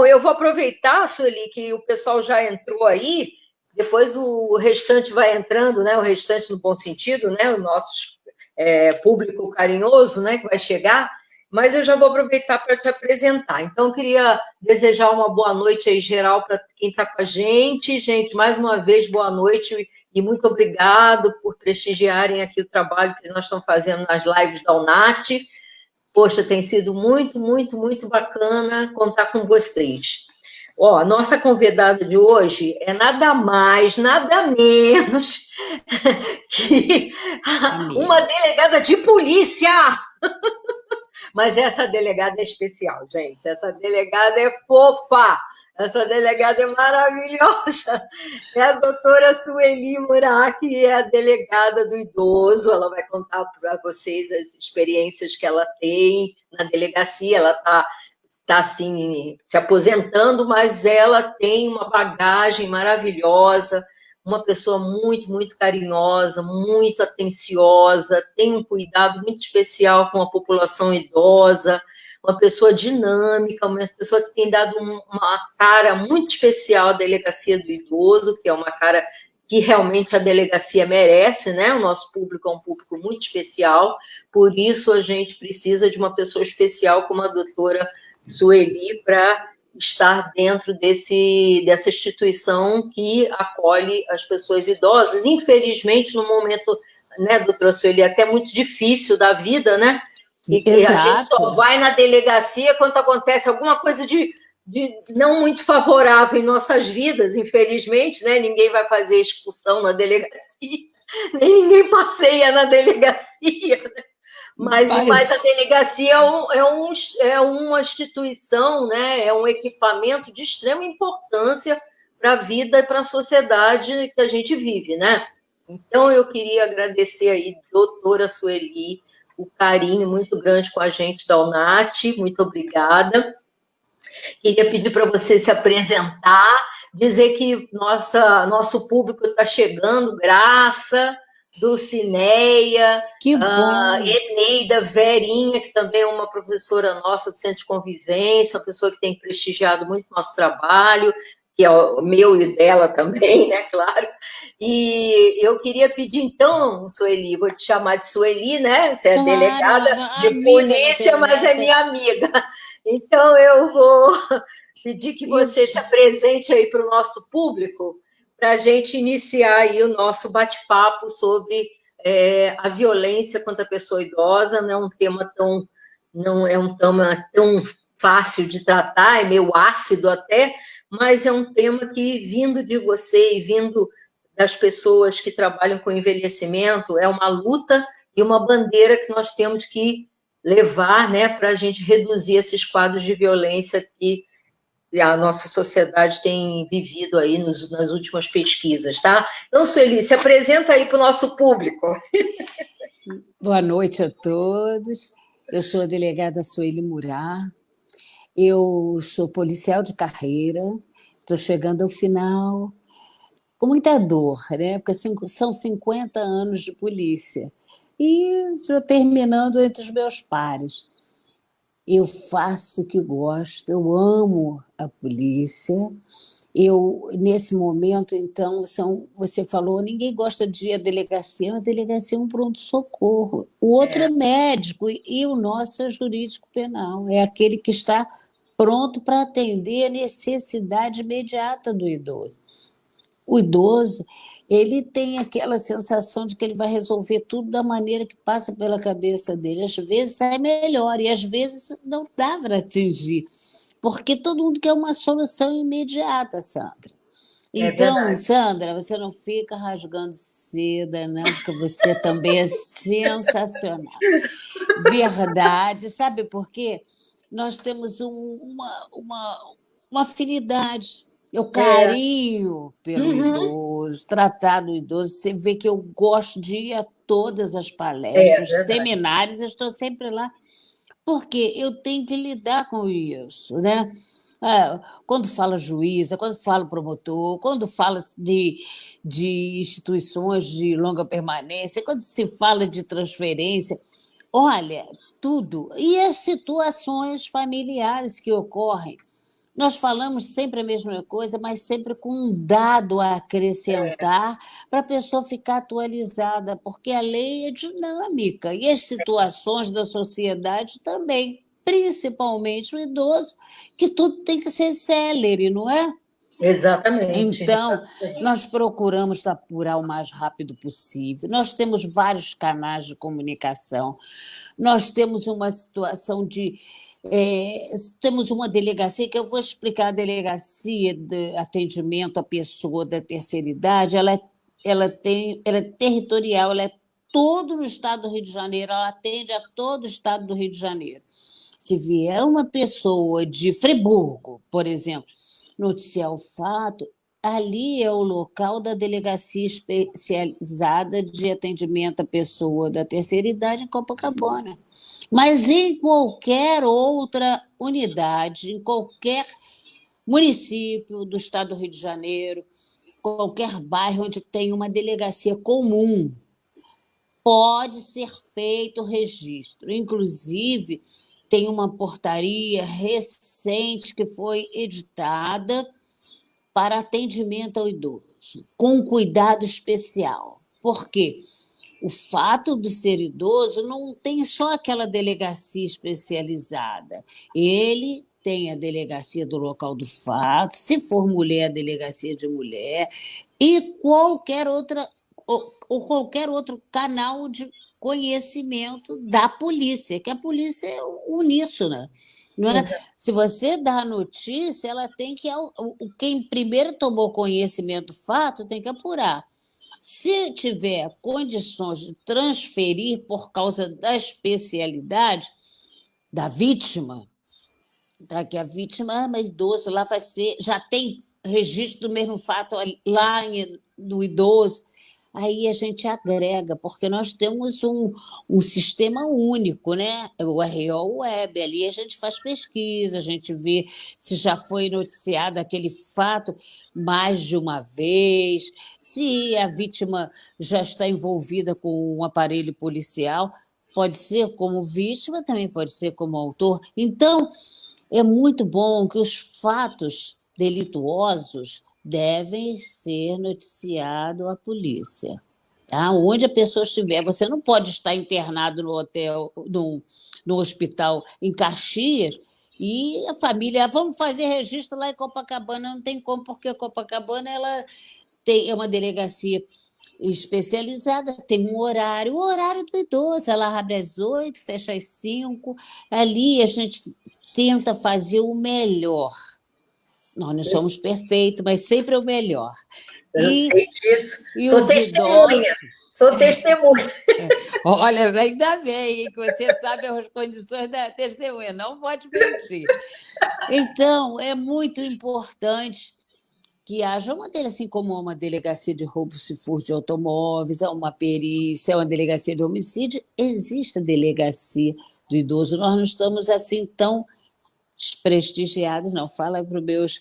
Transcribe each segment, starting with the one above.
Bom, eu vou aproveitar, Sueli, que o pessoal já entrou aí, depois o restante vai entrando, né? O restante no bom sentido, né? O nosso público carinhoso, né? Que vai chegar, mas eu já vou aproveitar para te apresentar. Então, eu queria desejar uma boa noite aí, geral, para quem está com a gente. Gente, mais uma vez, boa noite e muito obrigado por prestigiarem aqui o trabalho que nós estamos fazendo nas lives da UNAT. Poxa, tem sido muito, muito, muito bacana contar com vocês. Ó, a nossa convidada de hoje é nada mais, nada menos que uma delegada de polícia. Mas essa delegada é especial, gente. Essa delegada é fofa. Essa delegada é maravilhosa. É a doutora Sueli Murat, que é a delegada do idoso. Ela vai contar para vocês as experiências que ela tem na delegacia. Ela está assim, se aposentando, mas ela tem uma bagagem maravilhosa, uma pessoa muito, muito carinhosa, muito atenciosa, tem um cuidado muito especial com a população idosa, uma pessoa dinâmica, uma pessoa que tem dado uma cara muito especial à delegacia do idoso, que é uma cara que realmente a delegacia merece, né? O nosso público é um público muito especial, por isso a gente precisa de uma pessoa especial como a doutora Sueli para estar dentro dessa instituição que acolhe as pessoas idosas. Infelizmente, no momento, né, doutora Sueli, até muito difícil da vida, né? E a gente só vai na delegacia quando acontece alguma coisa de não muito favorável em nossas vidas, infelizmente, né? Ninguém vai fazer expulsão na delegacia, nem ninguém passeia na delegacia, né? Mas a delegacia é uma instituição, né? É um equipamento de extrema importância para a vida e para a sociedade que a gente vive, né? Então, eu queria agradecer aí, doutora Sueli, o carinho muito grande com a gente da UNAT, muito obrigada. Queria pedir para você se apresentar, dizer que nosso público está chegando, Graça, Dulcineia, Eneida, Verinha, que também é uma professora nossa do Centro de Convivência, uma pessoa que tem prestigiado muito o nosso trabalho, que é o meu e dela também, né, claro. E eu queria pedir, então, Sueli, vou te chamar de Sueli, né? Você é delegada de polícia, mas é minha amiga. Então, eu vou pedir que você se apresente aí para o nosso público, para a gente iniciar aí o nosso bate-papo sobre a violência contra a pessoa idosa. Não é um tema tão fácil de tratar, é meio ácido até, mas é um tema que, vindo de você e vindo das pessoas que trabalham com envelhecimento, é uma luta e uma bandeira que nós temos que levar, né, para a gente reduzir esses quadros de violência que a nossa sociedade tem vivido aí nas últimas pesquisas, tá? Então, Sueli, se apresenta aí para o nosso público. Boa noite a todos. Eu sou a delegada Sueli Murat. Eu sou policial de carreira. Estou chegando ao final com muita dor, né? Porque são 50 anos de polícia. E estou terminando entre os meus pares. Eu faço o que gosto, eu amo a polícia. Nesse momento, então, você falou, ninguém gosta de ir à delegacia, a delegacia é um pronto-socorro. O outro é médico e o nosso é jurídico penal, é aquele que está pronto para atender a necessidade imediata do idoso. O idoso, ele tem aquela sensação de que ele vai resolver tudo da maneira que passa pela cabeça dele. Às vezes sai melhor e às vezes não dá para atingir, porque todo mundo quer uma solução imediata, Sandra. Então, Sandra, você não fica rasgando seda, não, porque você também é sensacional. Verdade. Sabe por quê? Nós temos uma afinidade. Eu carinho pelo idoso, tratar do idoso. Você vê que eu gosto de ir a todas as palestras, seminários, eu estou sempre lá, porque eu tenho que lidar com isso, né? Quando fala juíza, quando fala promotor, quando fala de instituições de longa permanência, quando se fala de transferência, olha, tudo. E as situações familiares que ocorrem. Nós falamos sempre a mesma coisa, mas sempre com um dado a acrescentar para a pessoa ficar atualizada, porque a lei é dinâmica e as situações da sociedade também, principalmente o idoso, que tudo tem que ser célere, não é? Exatamente. Então, nós procuramos apurar o mais rápido possível. Nós temos vários canais de comunicação. Nós temos uma situação de. Temos uma delegacia, que eu vou explicar, a delegacia de atendimento à pessoa da terceira idade, ela é territorial, ela é todo no estado do Rio de Janeiro, ela atende a todo o estado do Rio de Janeiro. Se vier uma pessoa de Friburgo, por exemplo, noticiar o fato, ali é o local da delegacia especializada de atendimento à pessoa da terceira idade em Copacabana. Mas em qualquer outra unidade, em qualquer município do estado do Rio de Janeiro, qualquer bairro onde tem uma delegacia comum, pode ser feito o registro. Inclusive, tem uma portaria recente que foi editada para atendimento ao idoso, com cuidado especial. Por quê? O fato de ser idoso não tem só aquela delegacia especializada. Ele tem a delegacia do local do fato, se for mulher, a delegacia de mulher, e qualquer outro canal de conhecimento da polícia, que a polícia é uníssona. Não é? Se você dá a notícia, ela tem que. Quem primeiro tomou conhecimento do fato tem que apurar. Se tiver condições de transferir por causa da especialidade da vítima, tá? Que a vítima é uma idosa, lá vai ser, já tem registro do mesmo fato lá no idoso, aí a gente agrega, porque nós temos um sistema único, né? O RO Web, ali a gente faz pesquisa, a gente vê se já foi noticiado aquele fato mais de uma vez, se a vítima já está envolvida com um aparelho policial, pode ser como vítima, também pode ser como autor. Então, é muito bom que os fatos delituosos devem ser noticiados à polícia. Tá? Onde a pessoa estiver, você não pode estar internado no hotel, no hospital em Caxias, e a família, vamos fazer registro lá em Copacabana, não tem como, porque Copacabana é uma delegacia especializada, tem um horário, o horário do idoso, ela abre às 8, fecha às 5, ali a gente tenta fazer o melhor. Nós não somos perfeitos, mas sempre o melhor. Eu sei disso. E Sou os testemunha. idosos. Sou testemunha. Olha, ainda bem que você sabe as condições da testemunha, não pode mentir. Então, é muito importante que haja uma delegacia, assim como uma delegacia de roubo e furto de automóveis, uma perícia, uma delegacia de homicídio, existe a delegacia do idoso. Nós não estamos assim tão desprestigiados, não. Fala para os meus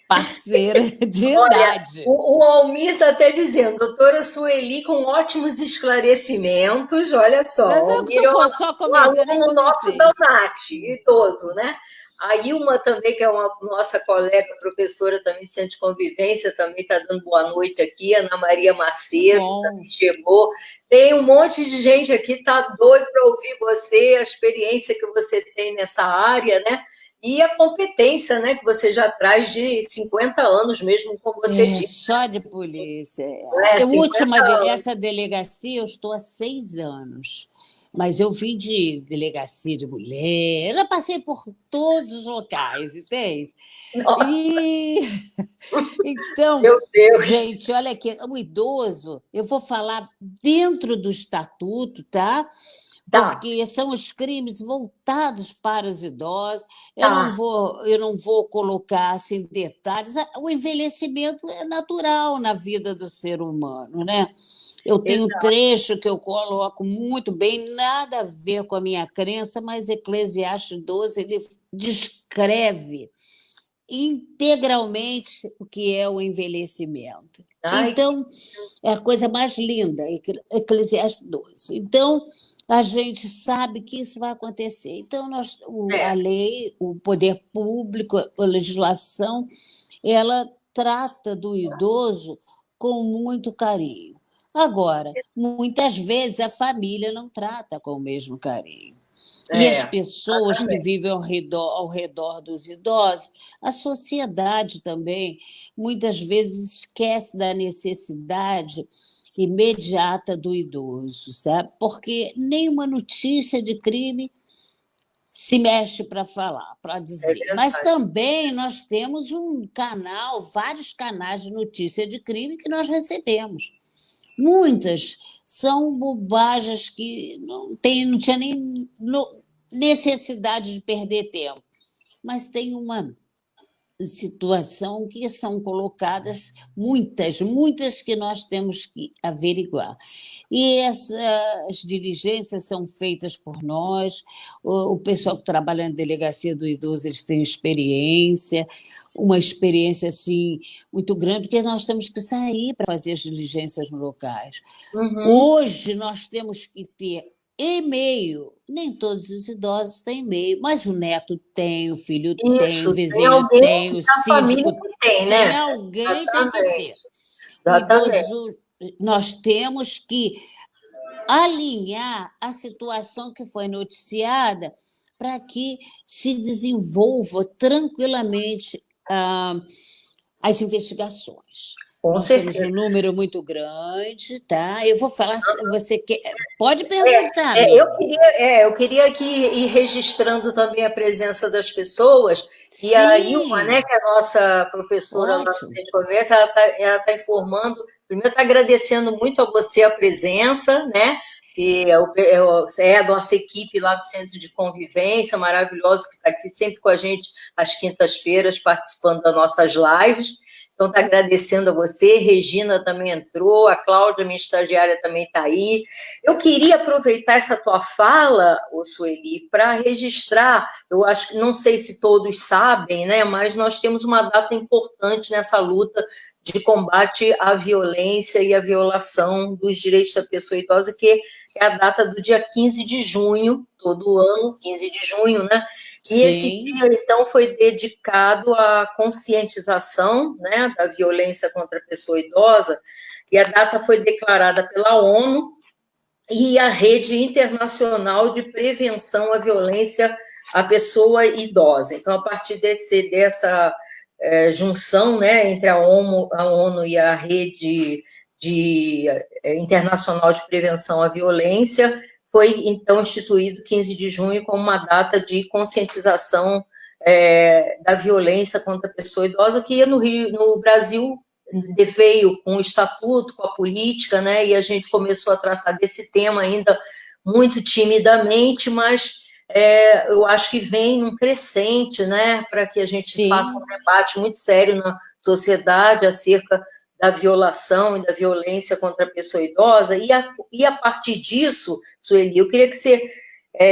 parceiros de Olha, idade. o Almir está até dizendo, doutora Sueli, com ótimos esclarecimentos, olha só, Mas o eu Almir é estou só um começando, nem aluno nosso comecei. da UNAT, idoso, né? A Ilma também, que é uma nossa colega, professora também de Centro de Convivência, também está dando boa noite aqui, Ana Maria Macedo Bom, também chegou. Tem um monte de gente aqui, está doido para ouvir você, a experiência que você tem nessa área, né? E a competência, né, que você já traz de 50 anos mesmo, como você disse, só de polícia. né? A 50 última, anos. essa delegacia, eu estou há 6 anos. Mas eu vim de delegacia de mulher, eu já passei por todos os locais, entende? Nossa, E então, meu Deus. gente, olha aqui, o idoso, eu vou falar dentro do estatuto, tá? Tá, Porque são os crimes voltados para os idosos. tá. Eu não vou colocar assim detalhes. O envelhecimento é natural na vida do ser humano, né? Eu tenho um Exato. trecho que eu coloco muito bem, nada a ver com a minha crença, mas Eclesiastes 12 ele descreve integralmente o que é o envelhecimento. Ai, Então, é a coisa mais linda, Eclesiastes 12. Então, a gente sabe que isso vai acontecer. Então, a lei, o poder público, a legislação, ela trata do idoso com muito carinho. Agora, muitas vezes a família não trata com o mesmo carinho. E as pessoas que exatamente. vivem ao redor dos idosos, a sociedade também, muitas vezes esquece da necessidade imediata do idoso, sabe? Porque nenhuma notícia de crime se mexe para falar, para É dizer. Mas verdade. também nós temos um canal, vários canais de notícia de crime que nós recebemos. Muitas são bobagens que não tinha nem necessidade de perder tempo. Mas tem uma situação que são colocadas muitas que nós temos que averiguar. E essas diligências são feitas por nós, o pessoal que trabalha na delegacia do idoso, eles têm experiência, uma experiência assim muito grande, porque nós temos que sair para fazer as diligências no locais. Uhum. Hoje nós temos que ter e-mail. Nem todos os idosos têm e-mail, mas o neto tem, o filho tem, o Isso, tem vizinho alguém tem, o na família síndico que tem, tem, né? alguém tem que ter. Exatamente, O exatamente. idoso, nós temos que alinhar a situação que foi noticiada para que se desenvolva tranquilamente as investigações. Com Nós temos certeza. um número muito grande, tá? Eu vou falar, você quer, pode perguntar, Eu amiga. queria, eu queria aqui ir registrando também a presença das pessoas. E a Ilma, né, Sim, que é a nossa professora lá no ótimo. Centro de Conversa, ela tá informando. Primeiro, está agradecendo muito a você a presença, né? Que é a nossa equipe lá do Centro de Convivência, maravilhosa, que está aqui sempre com a gente às quintas-feiras, participando das nossas lives. Então, está agradecendo a você. Regina também entrou, a Cláudia, minha estagiária, também está aí. Eu queria aproveitar essa tua fala, Sueli, para registrar. Eu acho que não sei se todos sabem, né? Mas nós temos uma data importante nessa luta de combate à violência e à violação dos direitos da pessoa idosa, que é a data do dia 15 de junho, todo ano, 15 de junho, né? E esse Sim, dia, então, foi dedicado à conscientização, né, da violência contra a pessoa idosa, e a data foi declarada pela ONU e a Rede Internacional de Prevenção à Violência à Pessoa Idosa. Então, a partir dessa junção, né, entre a ONU e a Rede Internacional de Prevenção à Violência, foi então instituído 15 de junho como uma data de conscientização da violência contra a pessoa idosa, que no Brasil veio com o estatuto, com a política, né, e a gente começou a tratar desse tema ainda muito timidamente, mas eu acho que vem num crescente, né, para que a gente faça um sim, debate muito sério na sociedade acerca da violação e da violência contra a pessoa idosa, e a partir disso, Sueli, eu queria que você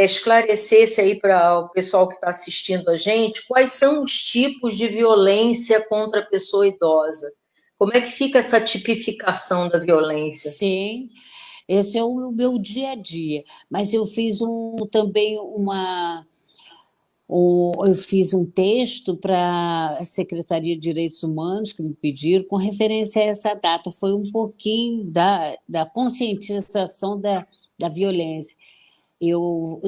esclarecesse aí para o pessoal que está assistindo a gente, quais são os tipos de violência contra a pessoa idosa? Como é que fica essa tipificação da violência? sim. Esse é o meu dia a dia. Mas eu fiz também eu fiz um texto para a Secretaria de Direitos Humanos, que me pediram, com referência a essa data. Foi um pouquinho da conscientização da violência.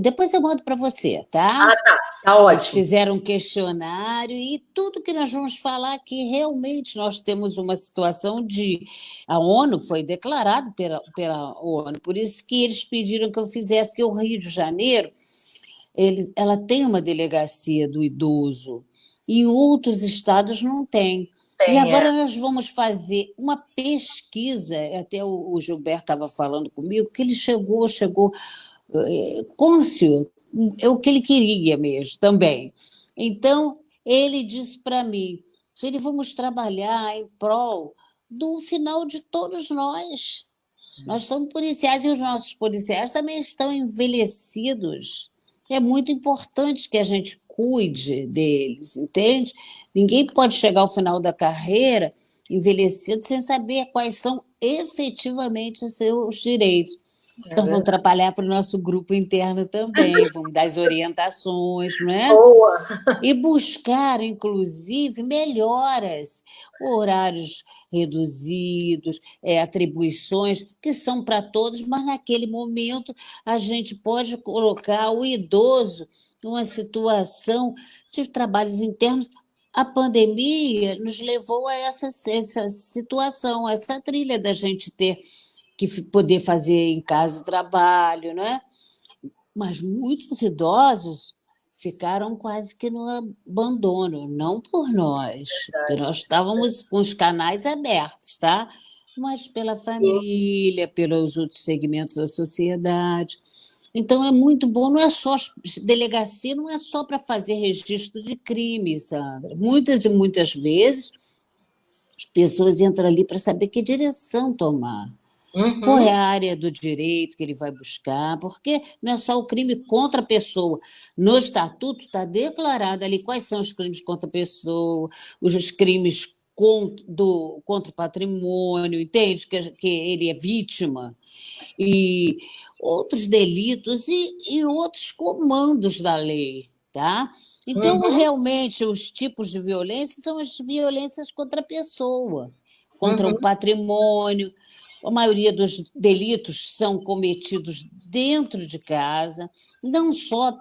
Depois eu mando para você, tá? Ah, tá Eles ótimo. fizeram um questionário e tudo que nós vamos falar aqui, realmente nós temos uma situação de. A ONU foi declarado pela ONU, por isso que eles pediram que eu fizesse, porque o Rio de Janeiro ela tem uma delegacia do idoso, em outros estados não tem. E Tem, agora nós vamos fazer uma pesquisa, até o Gilberto estava falando comigo, que ele chegou cônscio, é o que ele queria mesmo também. Então, ele disse para mim, se ele vamos trabalhar em prol do final de todos nós. Nós somos policiais e os nossos policiais também estão envelhecidos. É muito importante que a gente cuide deles, entende? Ninguém pode chegar ao final da carreira envelhecido sem saber quais são efetivamente os seus direitos. É Então, vão verdade. trabalhar para o nosso grupo interno também, vamos dar as orientações, não é? Boa. E buscar, inclusive, melhoras, horários reduzidos, atribuições que são para todos, mas naquele momento a gente pode colocar o idoso numa situação de trabalhos internos. A pandemia nos levou a essa situação, a essa trilha da gente ter que poder fazer em casa o trabalho, não é? Mas muitos idosos ficaram quase que no abandono, não por nós, porque nós estávamos com os canais abertos, tá? Mas pela Sim. família, pelos outros segmentos da sociedade. Então é muito bom, não é só delegacia, não é só para fazer registro de crime, Sandra. Muitas e muitas vezes as pessoas entram ali para saber que direção tomar. Qual é Uhum. a área do direito que ele vai buscar? Porque não é só o crime contra a pessoa. No estatuto está declarado ali quais são os crimes contra a pessoa, os crimes contra o patrimônio, entende? Que ele é vítima, e outros delitos e outros comandos da lei. Tá? Então, Uhum. realmente, os tipos de violência são as violências contra a pessoa, contra o Uhum. patrimônio. A maioria dos delitos são cometidos dentro de casa, não só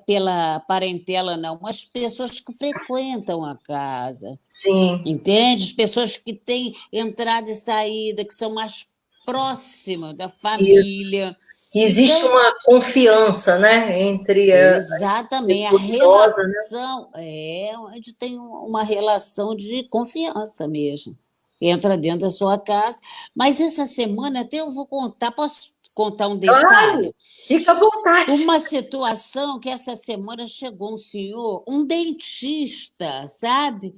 pela parentela, não, mas pessoas que frequentam a casa, Sim. entende? As pessoas que têm entrada e saída, que são mais próximas da Isso. família. E existe Então, uma confiança, né, entre a exatamente, a pessoa idosa, né? relação é onde tem uma relação de confiança mesmo. Entra dentro da sua casa. Mas essa semana até eu vou contar, posso contar um Claro, detalhe? fica à vontade. Uma situação que essa semana chegou um senhor, um dentista, sabe?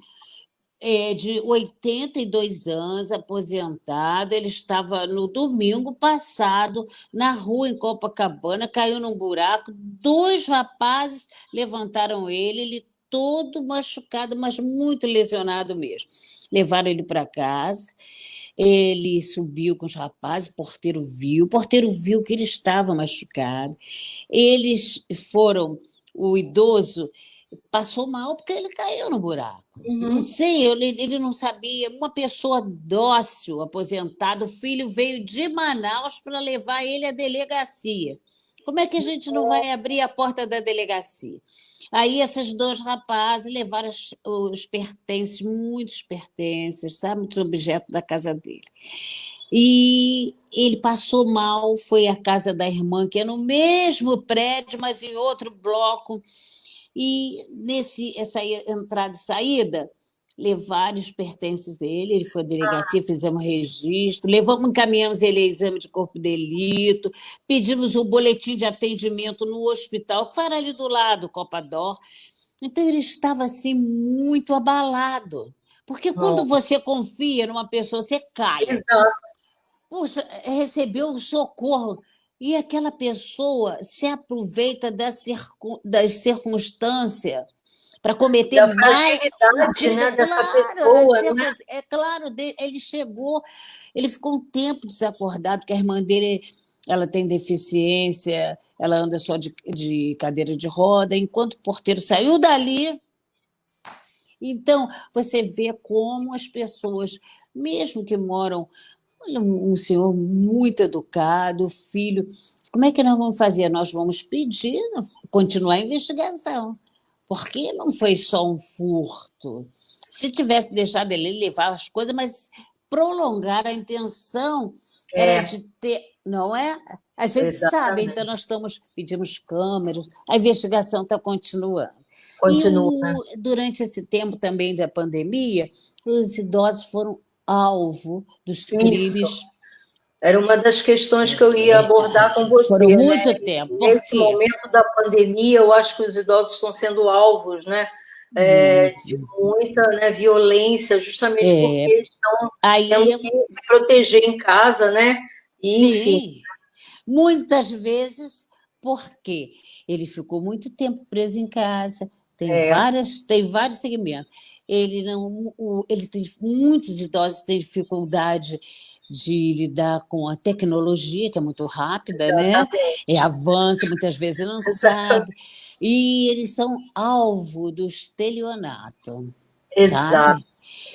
De 82 anos, aposentado. Ele estava no domingo passado na rua em Copacabana, caiu num buraco. Dois rapazes levantaram ele todo machucado, mas muito lesionado mesmo. Levaram ele para casa. Ele subiu com os rapazes, o porteiro viu que ele estava machucado. Eles foram, o idoso passou mal porque ele caiu no buraco. Não Uhum. sei, ele não sabia. Uma pessoa dócil, aposentada, o filho veio de Manaus para levar ele à delegacia. Como é que a gente não vai abrir a porta da delegacia? Aí esses dois rapazes levaram os pertences, muitos pertences, sabe? Muitos objetos da casa dele. E ele passou mal, foi à casa da irmã, que é no mesmo prédio, mas em outro bloco. E essa entrada e saída, levaram os pertences dele, ele foi à delegacia, fizemos registro, encaminhamos ele a exame de corpo de delito, pedimos o boletim de atendimento no hospital, que foi ali do lado, Copador. Então ele estava assim muito abalado. Porque quando Não. você confia numa pessoa, você cai. Exato. Poxa, recebeu o socorro. E aquela pessoa se aproveita das circunstâncias para cometer Da mais um fragilidade, crime. né, dessa Claro, pessoa, né? é claro, ele chegou, ele ficou um tempo desacordado, porque a irmã dele ela tem deficiência, ela anda só de cadeira de roda, enquanto o porteiro saiu dali. Então, você vê como as pessoas, mesmo que moram. Olha, um senhor muito educado, filho. Como é que nós vamos fazer? Nós vamos pedir, continuar a investigação, porque não foi só um furto. Se tivesse deixado ele levar as coisas, mas prolongar a intenção era É, de ter, não é? A gente sabe, então exatamente. nós pedimos câmeras, a investigação está continuando. E Continua, né? durante esse tempo também da pandemia, os idosos foram alvo dos Isso. crimes. Era uma das questões que eu ia abordar com Foram você, né? muito tempo. Por Nesse quê? momento da pandemia, eu acho que os idosos estão sendo alvos, né? De Muito. muita, né, violência, justamente porque É, eles estão aí, tendo que se proteger em casa, né? E, enfim, sim, muitas vezes, porque ele ficou muito tempo preso em casa, é, tem vários segmentos. Ele não, ele tem muitos idosos têm dificuldade de lidar com a tecnologia, que é muito rápida, né? Exatamente. Avança, muitas vezes não Exatamente. sabe. E eles são alvo do estelionato, Exato. sabe?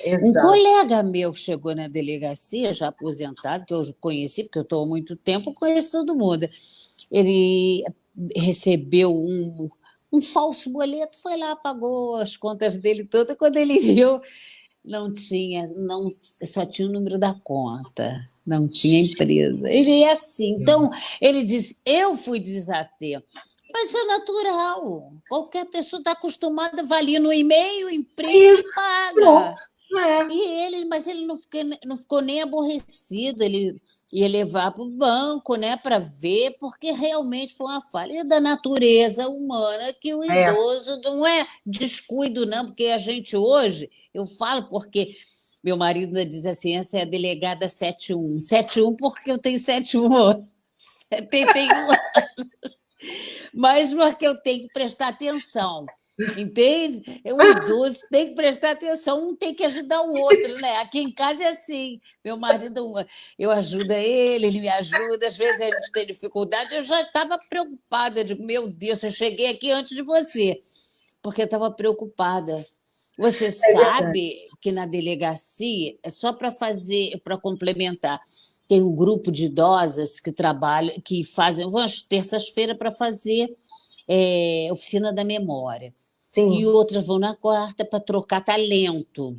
Um Exato. colega meu chegou na delegacia, já aposentado, que eu conheci, porque eu estou há muito tempo, conheço todo mundo. Ele recebeu um falso boleto, foi lá, pagou as contas dele todas. Quando ele viu, não tinha, não, só tinha o número da conta, não tinha empresa. Ele é assim. Então, ele disse: eu fui desatento. Mas é natural. Qualquer pessoa está acostumada, vai ali no e-mail, imprime e Isso, pronto. paga. É, Mas ele não ficou nem aborrecido, ele ia levar para o banco, né, para ver, porque realmente foi uma falha da natureza humana que o é. idoso não é descuido, não, porque a gente hoje, eu falo porque meu marido diz assim, essa é a delegada 71. 71 porque eu tenho 71 anos, 71 mas porque eu tenho que prestar atenção. Entende? O idoso tem que prestar atenção, um tem que ajudar o outro, né? Aqui em casa é assim. Meu marido, eu ajudo ele me ajuda, às vezes a gente tem dificuldade. Eu já estava preocupada, eu digo, meu Deus, eu cheguei aqui antes de você, porque eu estava preocupada. Você É verdade. sabe que na delegacia, é só para fazer, para complementar, tem um grupo de idosas que trabalham, que fazem, vão às terças-feiras para fazer oficina da memória. E Sim. outras vão na quarta para trocar talento.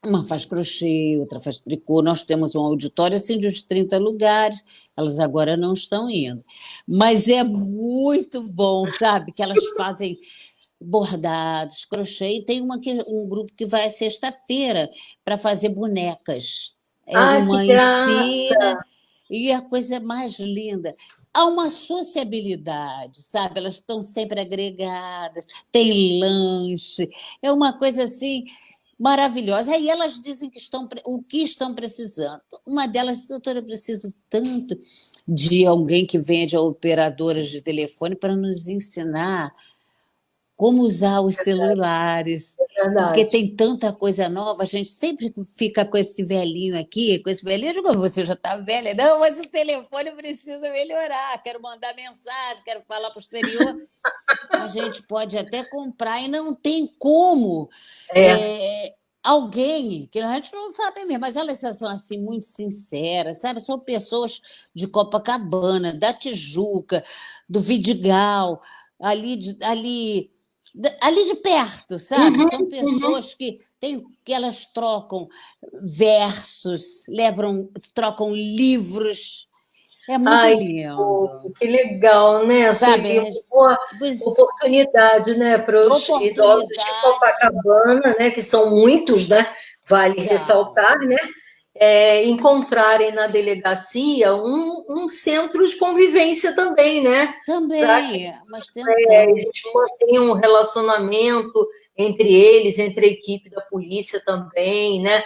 Uma faz crochê, outra faz tricô. Nós temos um auditório assim de uns 30 lugares, elas agora não estão indo. Mas é muito bom, sabe? Que elas fazem bordados, crochê, e tem um grupo que vai sexta-feira para fazer bonecas. Ah, que Uma ensina, graça! e a coisa mais linda. Há uma sociabilidade, sabe? Elas estão sempre agregadas, tem lanche, é uma coisa assim maravilhosa. Aí elas dizem que o que estão precisando. Uma delas disse, doutora, eu preciso tanto de alguém que venha de operadoras de telefone para nos ensinar como usar os celulares, É porque verdade. tem tanta coisa nova, a gente sempre fica com esse velhinho aqui, com esse velhinho, eu digo, você já está velha, não, mas o telefone precisa melhorar, quero mandar mensagem, quero falar para o exterior, a gente pode até comprar e não tem como É. alguém, que a gente não sabe mesmo, mas elas são assim muito sinceras, sabe? São pessoas de Copacabana, da Tijuca, do Vidigal, ali de perto, sabe? Uhum, São uhum. pessoas que elas trocam versos, trocam livros. É muito Ai, que lindo, fofo, que legal, né, sabe? Sueli? Uma boa Pois, oportunidade, né, para os idosos de oportunidade, Copacabana, né, que são muitos, né, vale são. ressaltar, né, encontrarem na delegacia um centro de convivência também, né, para que Também, é uma extensão. eles mantenham um relacionamento entre eles, entre a equipe da polícia também, né,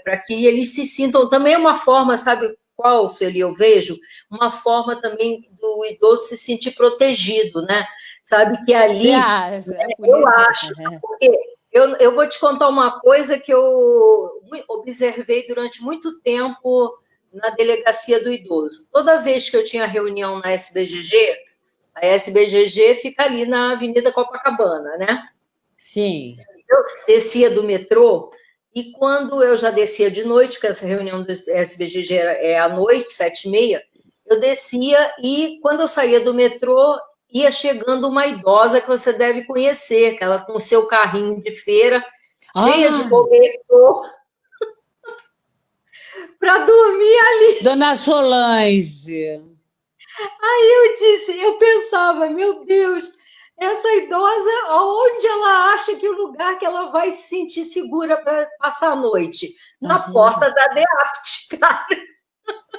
para que eles se sintam, também é uma forma, sabe qual, Sueli, eu vejo? Uma forma também do idoso se sentir protegido, né, sabe que Você ali, acha? A eu polícia. acho, sabe por quê? Eu vou te contar uma coisa que eu observei durante muito tempo na delegacia do idoso. Toda vez que eu tinha reunião na SBGG, a SBGG fica ali na Avenida Copacabana, né? Sim. Eu descia do metrô e quando eu já descia de noite, porque essa reunião do SBGG é à noite, 7h30, eu descia e quando eu saía do metrô, ia chegando uma idosa que você deve conhecer, que ela com o seu carrinho de feira, cheia de Ah, cobertor, para dormir ali. Dona Solange. Eu pensava, meu Deus, essa idosa, aonde ela acha que o lugar que ela vai se sentir segura para passar a noite? Na porta da DEAPT, cara.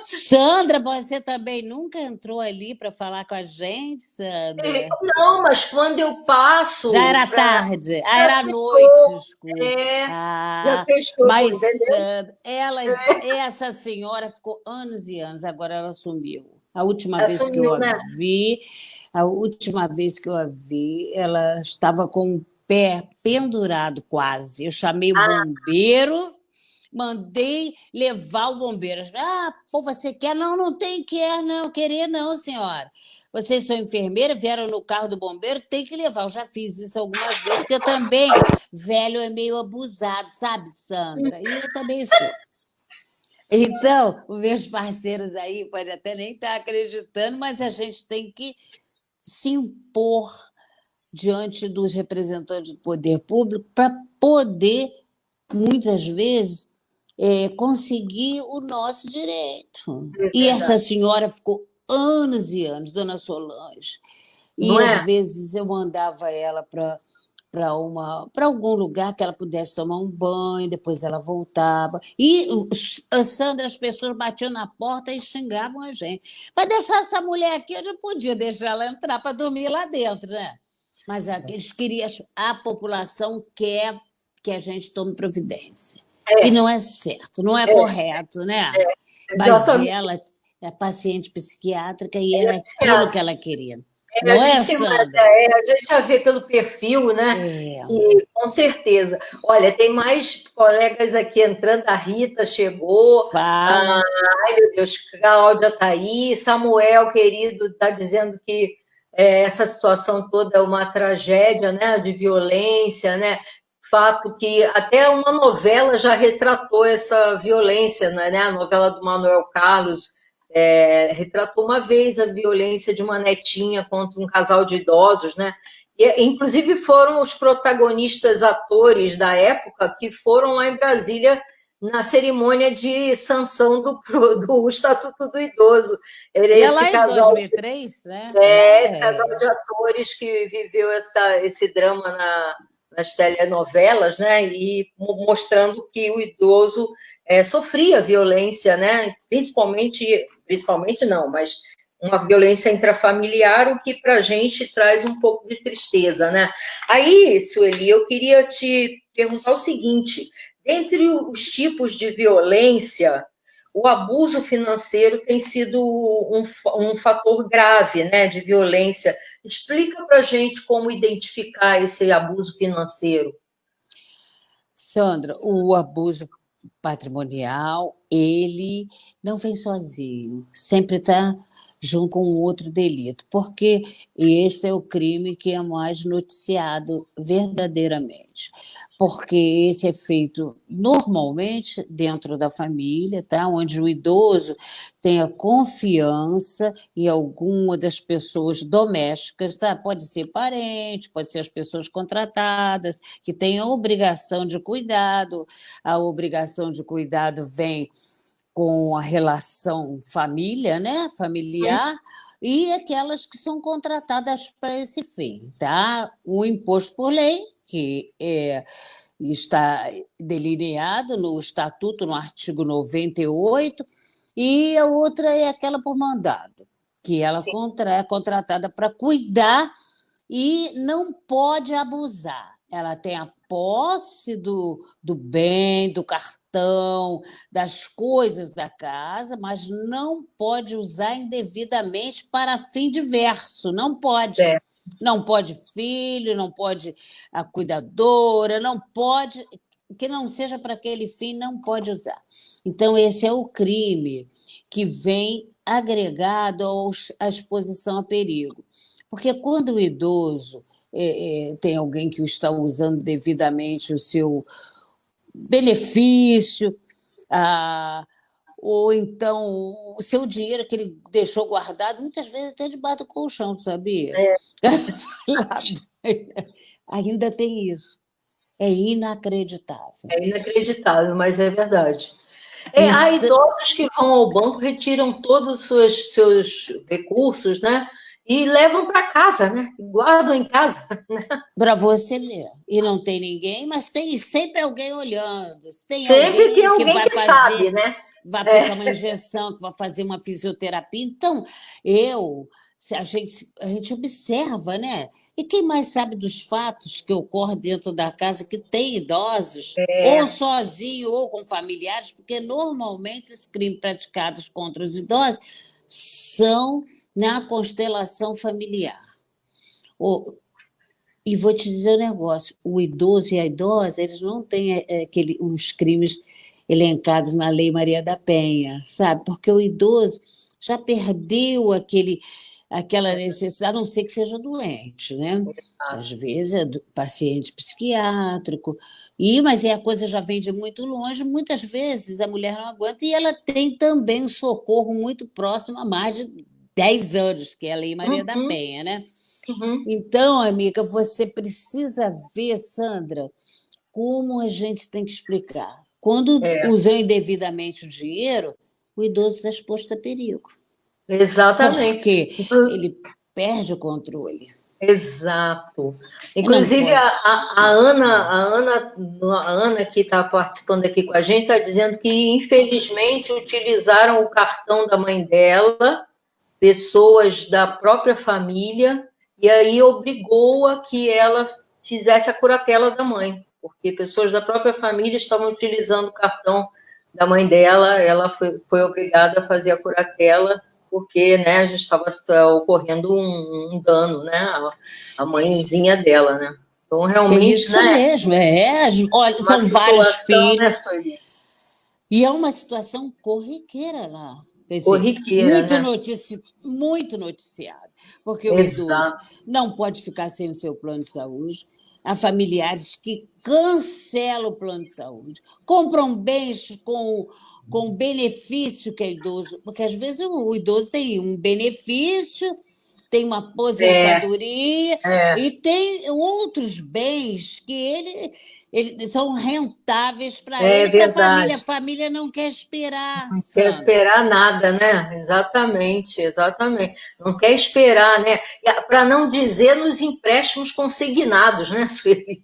Sandra, você também nunca entrou ali para falar com a gente, Sandra? Não, mas quando eu Já passo, era tarde. Ah, já era noite, fechou, desculpa. já Ah, fechou, mas entendeu? Sandra, essa senhora ficou anos e anos, agora ela sumiu. Assumiu, né? A última vez que eu a vi, ela estava com o pé pendurado quase. Eu chamei o Ah, bombeiro, mandei levar o bombeiro. Ah, pô, você quer? Não, não tem quer, não, querer não, senhora. Vocês são enfermeira, vieram no carro do bombeiro, tem que levar. Eu já fiz isso algumas vezes, porque eu também, velho é meio abusado, sabe, Sandra? E eu também sou. Então, os meus parceiros aí podem até nem estar acreditando, mas a gente tem que se impor diante dos representantes do poder público para poder, muitas vezes, conseguir o nosso direito. É E essa verdade. senhora ficou anos e anos, dona Solange, Não e às é? vezes eu mandava ela para algum lugar que ela pudesse tomar um banho, depois ela voltava. E, Sandra, as pessoas batiam na porta e xingavam a gente. Vai deixar essa mulher aqui, eu não podia deixar ela entrar para dormir lá dentro, né? Mas eles queriam, a população quer que a gente tome providência. E É, não é certo, não é é, correto, né? Mas exatamente. ela é paciente psiquiátrica e Ela era é aquilo que psiquiatra. ela queria. A Não é, gente tem uma Sandra? ideia, a gente já vê pelo perfil, né? É, E com certeza. Olha, tem mais colegas aqui entrando, a Rita chegou, fala. ah, ai meu Deus, Cláudia está aí, Samuel, querido, está dizendo que essa situação toda é uma tragédia, né? De violência, né? Fato que até uma novela já retratou essa violência, né? A novela do Manuel Carlos retratou uma vez a violência de uma netinha contra um casal de idosos, né? E, inclusive foram os protagonistas atores da época que foram lá em Brasília na cerimônia de sanção do Estatuto do Idoso. Era E é esse lá em casal, 2003, né? Lá esse casal de atores que viveu esse drama nas telenovelas, né? E mostrando que o idoso sofria violência, né? Principalmente não, mas uma violência intrafamiliar, o que para a gente traz um pouco de tristeza, né? Aí, Sueli, eu queria te perguntar o seguinte: dentre os tipos de violência, o abuso financeiro tem sido um fator grave, né, de violência. Explica para a gente como identificar esse abuso financeiro. Sandra, o abuso patrimonial, ele não vem sozinho, sempre está junto com outro delito, porque este é o crime que é mais noticiado verdadeiramente, porque esse é feito normalmente dentro da família, tá? Onde o idoso tem a confiança em alguma das pessoas domésticas, tá? Pode ser parente, pode ser as pessoas contratadas, que têm a obrigação de cuidado, a obrigação de cuidado vem com a relação família, né? Familiar, e aquelas que são contratadas para esse fim, tá? O imposto por lei, que está delineado no Estatuto, no artigo 98, e a outra é aquela por mandado, que ela Sim, é contratada para cuidar e não pode abusar. Ela tem a posse do bem, do cartão, das coisas da casa, mas não pode usar indevidamente para fim diverso. Não pode. certo. Não pode filho, não pode a cuidadora, não pode. Que não seja para aquele fim, não pode usar. Então, esse é o crime que vem agregado à exposição a perigo. Porque quando o idoso tem alguém que o está usando devidamente o seu benefício, ah, ou então o seu dinheiro que ele deixou guardado, muitas vezes até debaixo do colchão, sabia? É, Ainda tem isso. É inacreditável. é inacreditável, mas é verdade. Há Então, idosos que vão ao banco, retiram todos os seus recursos, né? E levam para casa, né? Guardam em casa. para você ver. E não tem ninguém, mas tem sempre alguém olhando. Se tem Sempre tem alguém que alguém vai que sabe, fazer, né? vai aplicar uma injeção, que vai fazer uma fisioterapia. Então, a gente observa, né? E quem mais sabe dos fatos que ocorrem dentro da casa que tem idosos, ou É, sozinho, ou com familiares, porque normalmente esses crimes praticados contra os idosos são na constelação familiar. E vou te dizer um negócio: o idoso e a idosa, eles não têm os crimes elencados na Lei Maria da Penha, sabe? Porque o idoso já perdeu aquela necessidade, a não ser que seja doente, né? Às vezes é paciente psiquiátrico, mas a coisa já vem de muito longe, muitas vezes a mulher não aguenta e ela tem também um socorro muito próximo há mais de 10 anos, que é a Lei Maria da Uhum, Penha, né? uhum. Então, amiga, você precisa ver, Sandra, como a gente tem que explicar. Quando É, usam indevidamente o dinheiro, o idoso está exposto a perigo, exatamente. porque ele perde o controle. Exato. Não Inclusive, pode. A Ana que está participando aqui com a gente, está dizendo que, infelizmente, utilizaram o cartão da mãe dela, pessoas da própria família, e aí obrigou a que ela fizesse a curatela da mãe, porque pessoas da própria família estavam utilizando o cartão da mãe dela, ela foi obrigada a fazer a curatela, porque, né, já estava ocorrendo um dano, né, a mãezinha dela, né. Então, É realmente, isso né, mesmo, olha, uma são vários situação, né, filhos, Sueli, e é uma situação corriqueira lá. Quer dizer, corriqueira, né. muito noticiado, porque o idoso Exato. não pode ficar sem o seu plano de saúde. Há familiares que cancelam o plano de saúde, compram bens com benefício que é idoso, porque às vezes o idoso tem um benefício, tem uma É, aposentadoria é. e tem outros bens que eles são rentáveis para É ele e para a família. verdade. A família não quer esperar, Não quer Sandra. esperar nada, né? Exatamente, exatamente. Não quer esperar, né? Para não dizer nos empréstimos consignados, né, Sueli?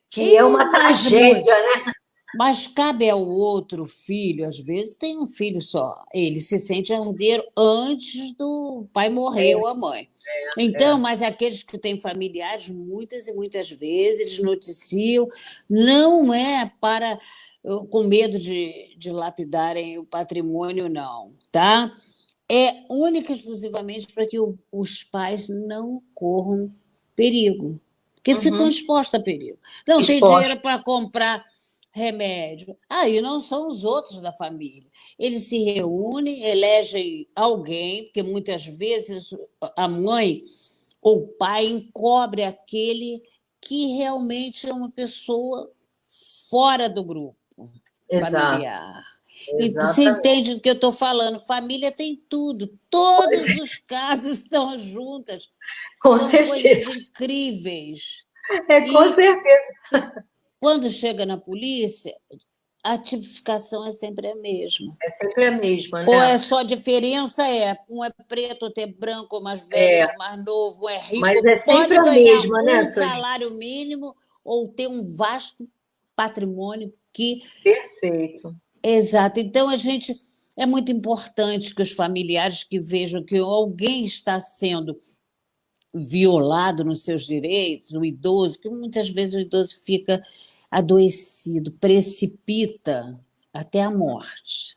Que é uma Mas muito. tragédia, né? Mas cabe ao outro filho, às vezes tem um filho só, ele se sente herdeiro antes do pai morrer ou a mãe. Então, É. mas aqueles que têm familiares, muitas e muitas vezes, eles noticiam, não é para com medo de lapidarem o patrimônio, não, tá? É única e exclusivamente para que os pais não corram perigo, porque ficam Uhum. expostos a perigo. Não tem Exposto. dinheiro para comprar remédio. Aí não são os outros da família. Eles se reúnem, elegem alguém, porque muitas vezes a mãe ou o pai encobre aquele que realmente é uma pessoa fora do grupo Exato, familiar. Então, você exatamente. entende do que eu estou falando? Família tem tudo, todos os casos estão juntas. Com São coisas certeza. incríveis. É, com E certeza. quando chega na polícia, a tipificação é sempre a mesma. É sempre a mesma, Ou né? é só a diferença um é preto, outro é branco, mais velho, É, outro mais novo, um é mas rico, é sempre pode a ganhar mesma, né, um Sueli? salário mínimo ou ter um vasto patrimônio que Perfeito. exato. Então, é muito importante que os familiares que vejam que alguém está sendo violado nos seus direitos, o idoso, que muitas vezes o idoso fica adoecido, precipita até a morte.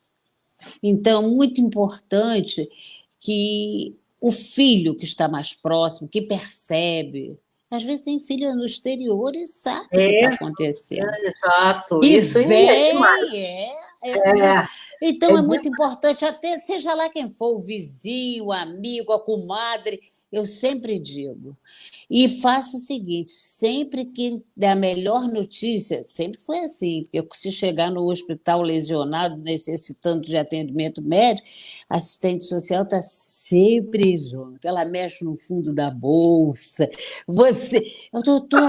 Então, é muito importante que o filho que está mais próximo, que percebe, às vezes tem filho no exterior e sabe o que está É, acontecendo. exato. E Isso aí é demais. vem, é muito. É, Então, é é de... muito importante, até seja lá quem for, o vizinho, o amigo, a comadre, eu sempre digo. E faça o seguinte: sempre que der a melhor notícia, sempre foi assim, porque se chegar no hospital lesionado, necessitando de atendimento médico, a assistente social está sempre junto. Ela mexe no fundo da bolsa. Você, eu doutor,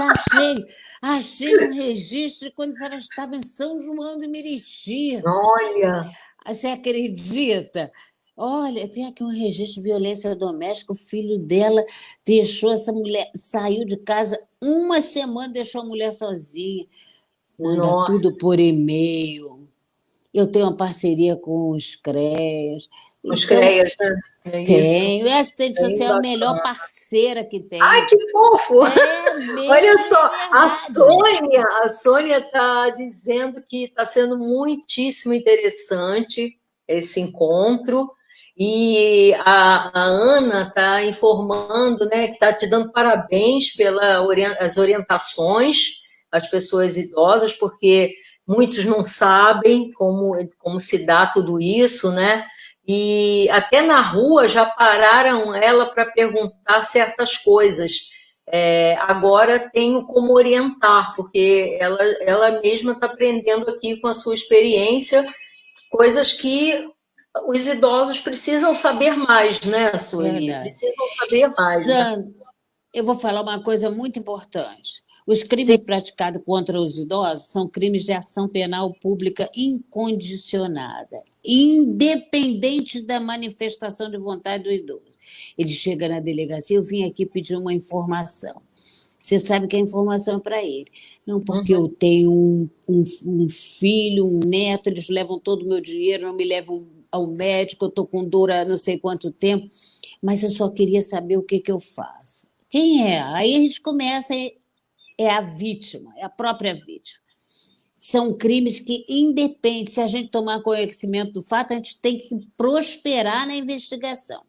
achei um registro quando ela estava em São João de Meriti. Olha, Você acredita? Olha, tem aqui um registro de violência doméstica. O filho dela deixou essa mulher, saiu de casa uma semana, deixou a mulher sozinha. Manda tudo nossa, por e-mail. Eu tenho uma parceria com os CREAS. os Então, CREAS, né? É isso, tenho. E a assistente bem social é a melhor bacana. parceira que Ai, tem. que fofo! É Olha mesmo, é só, verdade. A Sônia está dizendo que está sendo muitíssimo interessante esse encontro, e a Ana está informando, né, que está te dando parabéns pelas orientações às pessoas idosas, porque muitos não sabem como se dá tudo isso, né? E até na rua já pararam ela para perguntar certas coisas. Agora tenho como orientar, porque ela mesma está aprendendo aqui com a sua experiência, coisas que os idosos precisam saber mais, né, Sueli? Verdade. Precisam saber mais, né? Eu vou falar uma coisa muito importante. Os Sim. crimes praticados contra os idosos são crimes de ação penal pública incondicionada, independente da manifestação de vontade do idoso. Ele chega na delegacia, eu vim aqui pedir uma informação. Você sabe que a informação é para ele. Não, porque eu tenho um filho, um neto, eles levam todo o meu dinheiro, não me levam ao médico, eu estou com dor há não sei quanto tempo, mas eu só queria saber o que eu faço. Quem é? Aí a gente começa, é a vítima, é a própria vítima. São crimes que independem, se a gente tomar conhecimento do fato, a gente tem que prosperar na investigação.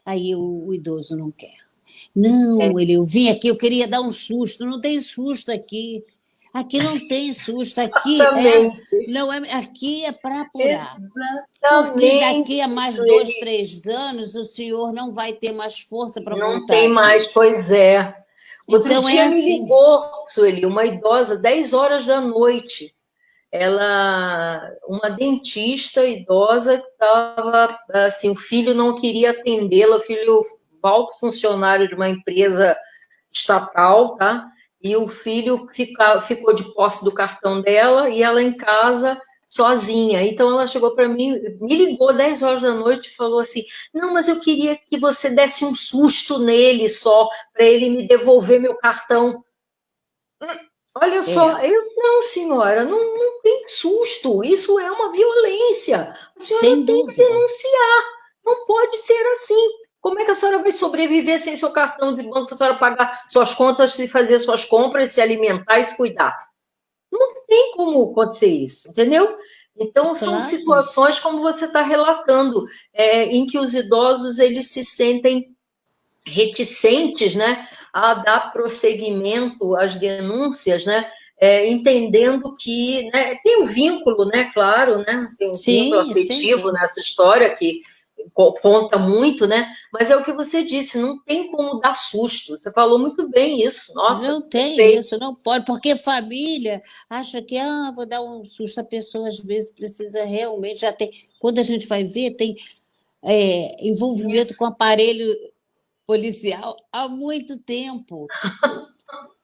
Aí o idoso não quer. Não, eu vim aqui, eu queria dar um susto, não tem susto aqui. Aqui não tem susto, aqui é para apurar. Exatamente. Porque daqui a mais 2, 3 anos, o senhor não vai ter mais força para voltar. Não tem mais, pois é. Outro então, dia assim. me ligou, Sueli, uma idosa, 10 horas da noite. Uma dentista idosa, estava assim, o filho não queria atendê-la, o filho alto funcionário de uma empresa estatal, tá? E o filho ficou de posse do cartão dela e ela em casa sozinha. Então ela chegou para mim, me ligou 10 horas da noite e falou assim: não, mas eu queria que você desse um susto nele só, para ele me devolver meu cartão. Olha só, não, senhora, não tem susto, isso é uma violência. A senhora Sem tem dúvida. que denunciar, não pode ser assim. Como é que a senhora vai sobreviver sem seu cartão de banco para a senhora pagar suas contas, e fazer suas compras, se alimentar e se cuidar? Não tem como acontecer isso, entendeu? Então, são situações como você está relatando, em que os idosos eles se sentem reticentes, né, a dar prosseguimento às denúncias, né, entendendo que, né, tem um vínculo, né, claro, né, tem um vínculo afetivo nessa história que conta muito, né, mas é o que você disse, não tem como dar susto, você falou muito bem isso, nossa. Não tem isso, não pode, porque família acha que, vou dar um susto, a pessoa às vezes precisa realmente, já tem, quando a gente vai ver, tem envolvimento com aparelho policial há muito tempo.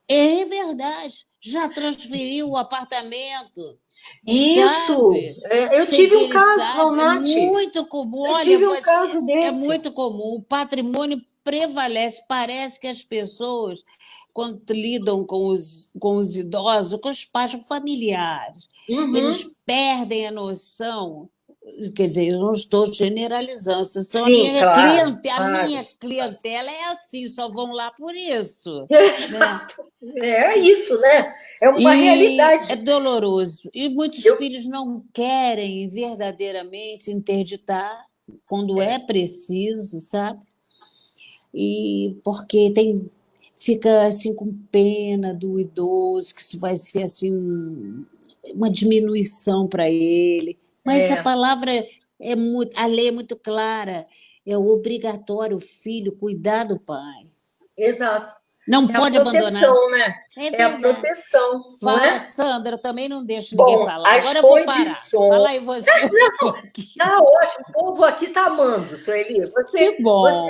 É verdade. Já transferiu o apartamento. Isso! Eu tive um caso, Nath. É muito comum. Eu tive um caso desse. É muito comum. O patrimônio prevalece. Parece que as pessoas, quando lidam com os idosos, com os pais familiares, eles perdem a noção. Quer dizer, eu não estou generalizando, são Sim, a minha clientela é assim, só vão lá por isso. Exato. Né? É isso, né? É uma realidade. É doloroso. E muitos filhos não querem verdadeiramente interditar quando é preciso, sabe? E porque fica assim com pena do idoso, que isso vai ser assim uma diminuição para ele. Mas a palavra a lei é muito clara, é obrigatório o filho cuidar do pai. Exato. Não pode abandonar. Né? É a proteção, não é? Sandra, eu também não deixo ninguém falar. Agora eu vou parar. Fala aí você. Tá ótimo, o povo aqui tá amando, Sueli. Você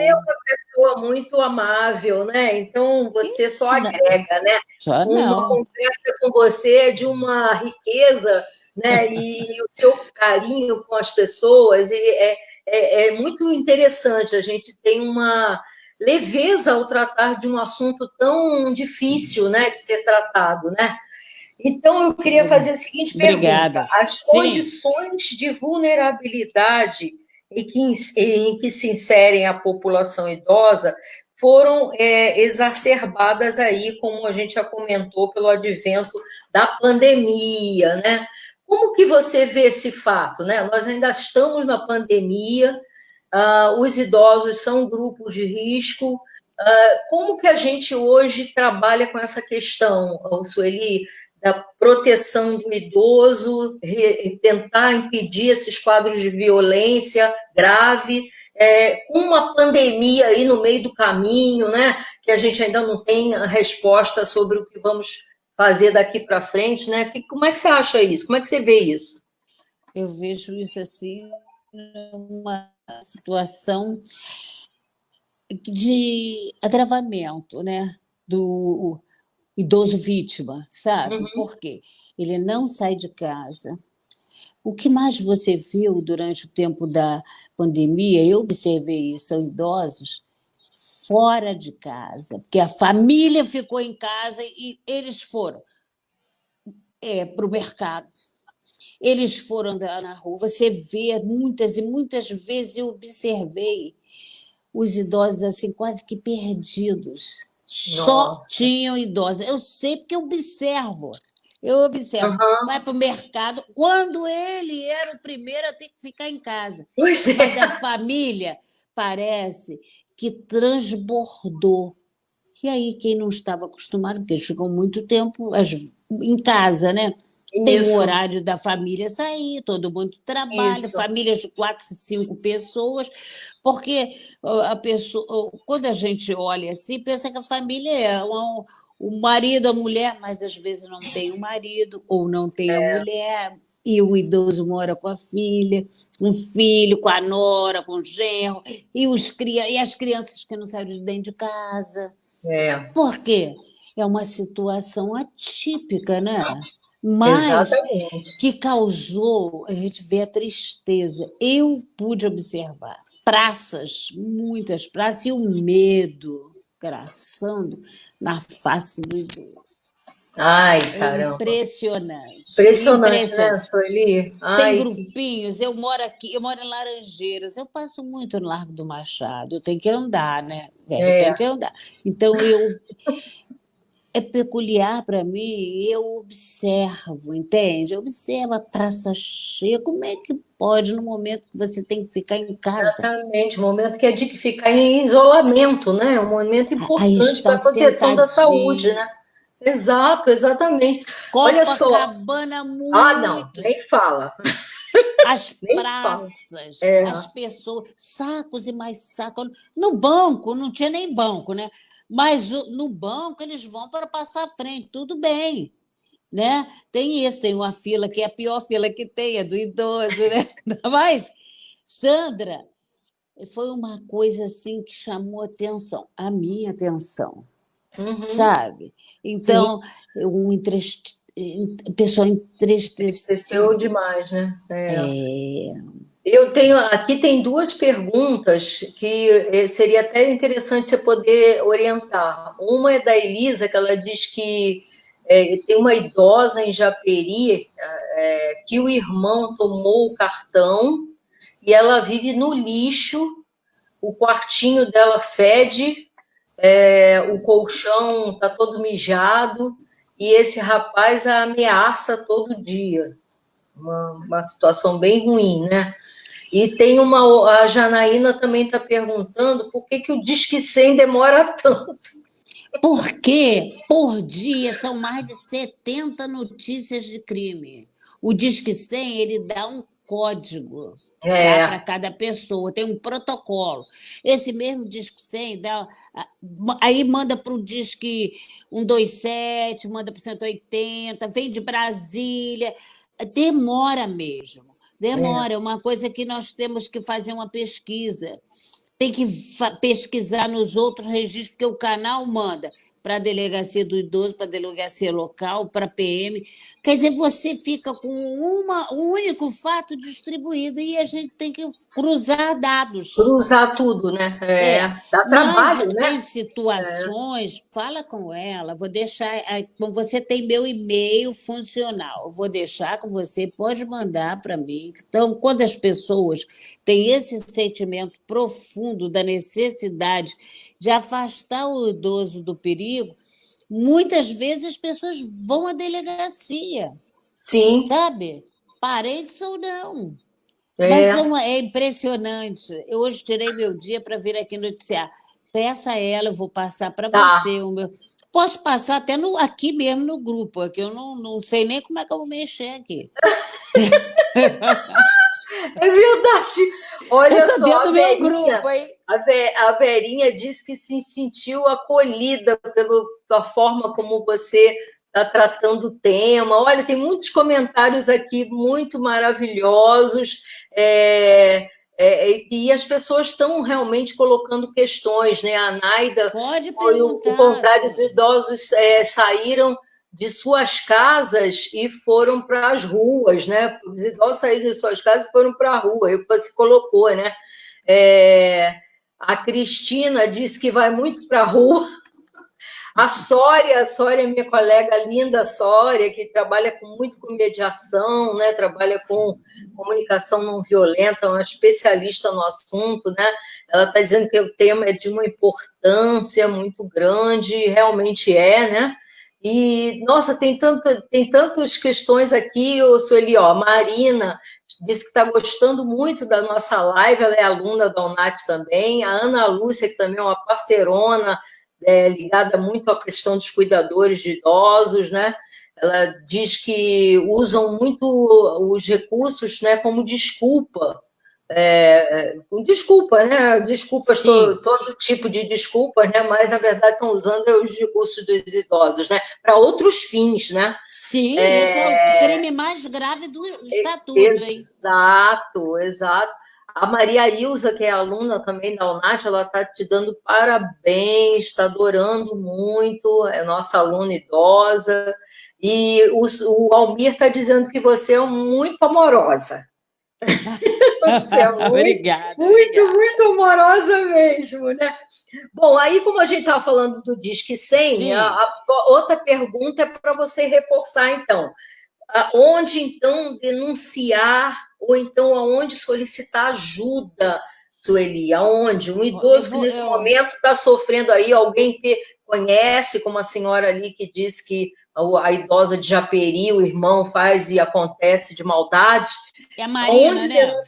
é uma pessoa muito amável, né? Então você só agrega, né? Só não. Uma conversa com você é de uma riqueza, né? E o seu carinho com as pessoas é muito interessante. A gente tem uma leveza ao tratar de um assunto tão difícil, né, de ser tratado, né? Então, eu queria fazer a seguinte pergunta. As condições de vulnerabilidade em que se inserem a população idosa foram exacerbadas aí, como a gente já comentou, pelo advento da pandemia, né? Como que você vê esse fato, né? Nós ainda estamos na pandemia, os idosos são grupos de risco. Como que a gente hoje trabalha com essa questão, Sueli, da proteção do idoso, tentar impedir esses quadros de violência grave, com uma pandemia aí no meio do caminho, né, que a gente ainda não tem a resposta sobre o que vamos fazer daqui para frente, né? Como é que você acha isso? Como é que você vê isso? Eu vejo isso assim, uma situação de agravamento, né, do idoso vítima, sabe? Uhum. Por quê? Ele não sai de casa. O que mais você viu durante o tempo da pandemia, eu observei isso, são idosos fora de casa, porque a família ficou em casa e eles foram para o mercado, eles foram andar na rua. Você vê muitas e muitas vezes eu observei os idosos assim quase que perdidos. Só Nossa. tinham idosos. Eu sei porque eu observo. Uhum. Vai para o mercado, quando ele era o primeiro a ter que ficar em casa. Pois Mas é. a família parece que transbordou. E aí, quem não estava acostumado, porque eles ficam muito tempo em casa, né? Tem o Isso, horário da família sair, todo mundo trabalha, isso. famílias de 4, 5 pessoas, porque a pessoa, quando a gente olha assim, pensa que a família é o marido, a mulher, mas às vezes não tem o marido ou não tem a mulher, e o idoso mora com a filha, um filho com a nora, com o genro, e as crianças que não saem de dentro de casa. É, Por quê? É uma situação atípica, né? Mas exatamente. que causou, a gente vê a tristeza. Eu pude observar praças, muitas praças, e o medo graçando na face do idoso. Ai, É caramba. impressionante, Impressionante, né, impressionante. Sueli? Tem Ai, que... grupinhos, eu moro aqui, eu moro em Laranjeiras, eu passo muito no Largo do Machado, eu tenho que andar, né? Velho, eu tenho que É, andar. Então, é peculiar para mim, eu observo, entende? Eu observo a praça cheia, como é que pode, no momento que você tem que ficar em casa? exatamente. O momento que é de ficar em isolamento, né? Um momento Aí importante para está a proteção da saúde, sentadinho, né? Exato, exatamente. Olha só. Copacabana Ah, não, muito, nem fala, as nem fala. praças, É, as pessoas, sacos e mais sacos. No banco, não tinha nem banco, né? Mas no banco eles vão para passar à frente, tudo bem, né? Tem isso, tem uma fila que é a pior fila que tem, é do idoso, né? Mas, Sandra, foi uma coisa assim que chamou atenção, a minha atenção, uhum, sabe? sim, Então, um pessoal entristeceu entristecido. demais, né? É. É, Eu tenho, aqui tem duas perguntas que seria até interessante você poder orientar. Uma é da Elisa, que ela diz que tem uma idosa em Japeri, que o irmão tomou o cartão e ela vive no lixo, o quartinho dela fede, o colchão está todo mijado e esse rapaz a ameaça todo dia. Uma situação bem ruim, né? E tem a Janaína também está perguntando por que o Disque 100 demora tanto. porque por dia são mais de 70 notícias de crime. O Disque 100, ele dá um código, tá, para É, cada pessoa, tem um protocolo. Esse mesmo Disque 100 dá, aí manda para o Disque 127, manda para o 180, vem de Brasília, demora mesmo. é. Demora, é uma coisa que nós temos que fazer uma pesquisa, tem que pesquisar nos outros registros, porque o canal manda para a delegacia do idoso, para a delegacia local, para a PM. Quer dizer, você fica com um único fato distribuído e a gente tem que cruzar dados. Cruzar tudo, né? É, Dá mas trabalho, tem né? situações, fala com ela, vou deixar, você tem meu e-mail funcional, vou deixar com você, pode mandar para mim. Então, quando as pessoas têm esse sentimento profundo da necessidade de afastar o idoso do perigo, muitas vezes as pessoas vão à delegacia, Sim, sabe? Parentes ou não. Mas é, é impressionante. Eu hoje tirei meu dia para vir aqui noticiar. Peça a ela, eu vou passar para tá. você o meu. Posso passar até aqui mesmo no grupo, que eu não sei nem como é que eu vou mexer aqui. É verdade. Eu Olha estou só, dentro do meu grupo, hein? A Verinha disse que se sentiu acolhida pela forma como você está tratando o tema. Olha, tem muitos comentários aqui muito maravilhosos, e as pessoas estão realmente colocando questões, né? A Naida Pode foi o perguntar. contrário, os idosos saíram de suas casas e foram para as ruas, né? Os idosos saíram de suas casas e foram para a rua, é o que você colocou, né? A Cristina disse que vai muito para a rua. A Sória, minha colega linda, a Sória, que trabalha muito com mediação, né? Trabalha com comunicação não violenta, é uma especialista no assunto, né? Ela está dizendo que o tema é de uma importância muito grande, realmente é, né? E, nossa, tem tantas questões aqui, Sueli, ó, Marina disse que está gostando muito da nossa live, ela é aluna da UNAT também, a Ana Lúcia, que também é uma parceirona, ligada muito à questão dos cuidadores de idosos, né? Ela diz que usam muito os recursos, né, como desculpa, desculpa, né? Desculpas, Sim. todo tipo de desculpas, né? Mas na verdade estão usando os recursos dos idosos, né? Para outros fins, né? Sim, esse é o crime mais grave do estatuto, hein? Exato, exato. A Maria Ilza, que é aluna também da UNAT, ela está te dando parabéns, está adorando muito, é nossa aluna idosa. E o Almir está dizendo que você é muito amorosa. Você é muito, Obrigada, muito, obrigada. muito amorosa mesmo, né? Bom, aí como a gente estava falando do Disque 100, Sim. a outra pergunta é para você reforçar, então. Onde, então, denunciar ou, então, aonde solicitar ajuda, Sueli? Aonde? Um Eu idoso que, vou, nesse eu, momento, está sofrendo aí, alguém que conhece, como a senhora ali que diz que a idosa de Japeri, o irmão faz e acontece de maldade, é a Marina, né?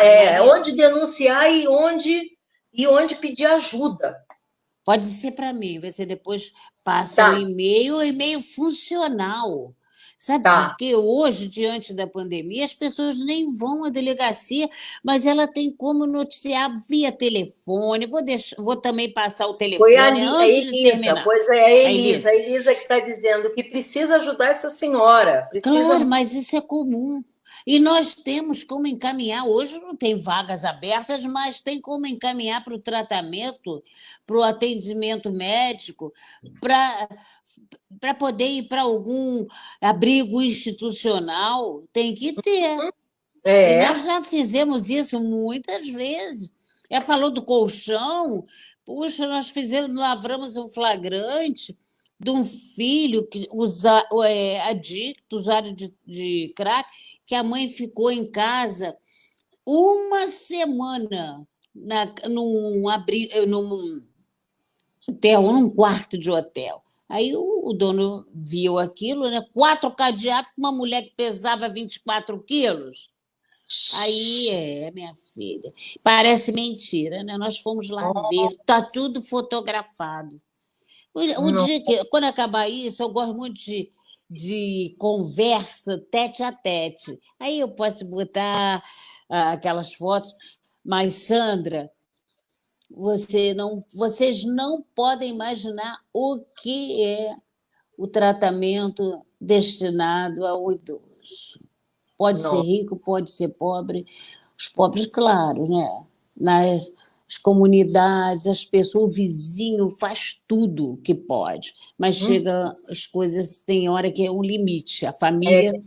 É a Marina. onde denunciar e onde pedir ajuda. Pode ser para mim, você depois passa Tá, o e-mail funcional. Sabe por tá. quê? Hoje, diante da pandemia, as pessoas nem vão à delegacia, mas ela tem como noticiar via telefone. Vou também passar o Foi telefone a antes de Elisa, terminar. pois é, A Elisa. a Elisa que está dizendo que precisa ajudar essa senhora, precisa. Claro, mas isso é comum. E nós temos como encaminhar, hoje não tem vagas abertas, mas tem como encaminhar para o tratamento, para o atendimento médico, para poder ir para algum abrigo institucional, tem que ter. E nós É, já fizemos isso muitas vezes. Ela falou do colchão, puxa, nós fizemos, lavramos um flagrante de um filho que adicto, usuário de crack, que a mãe ficou em casa uma semana num hotel, num quarto de hotel. Aí o dono viu aquilo, né? 4 cadeados com uma mulher que pesava 24 quilos. Aí minha filha, parece mentira, né? Nós fomos lá ver, tá tudo fotografado. O não, dia que, quando acabar isso, eu gosto muito de conversa tete a tete. Aí eu posso botar aquelas fotos, mas Sandra, vocês não podem imaginar o que é o tratamento destinado ao idoso. Pode ser não. rico, pode ser pobre. Os pobres, claro, né? Nas as comunidades, as pessoas, o vizinho faz tudo que pode, mas chega as coisas, tem hora que é um limite. A É, família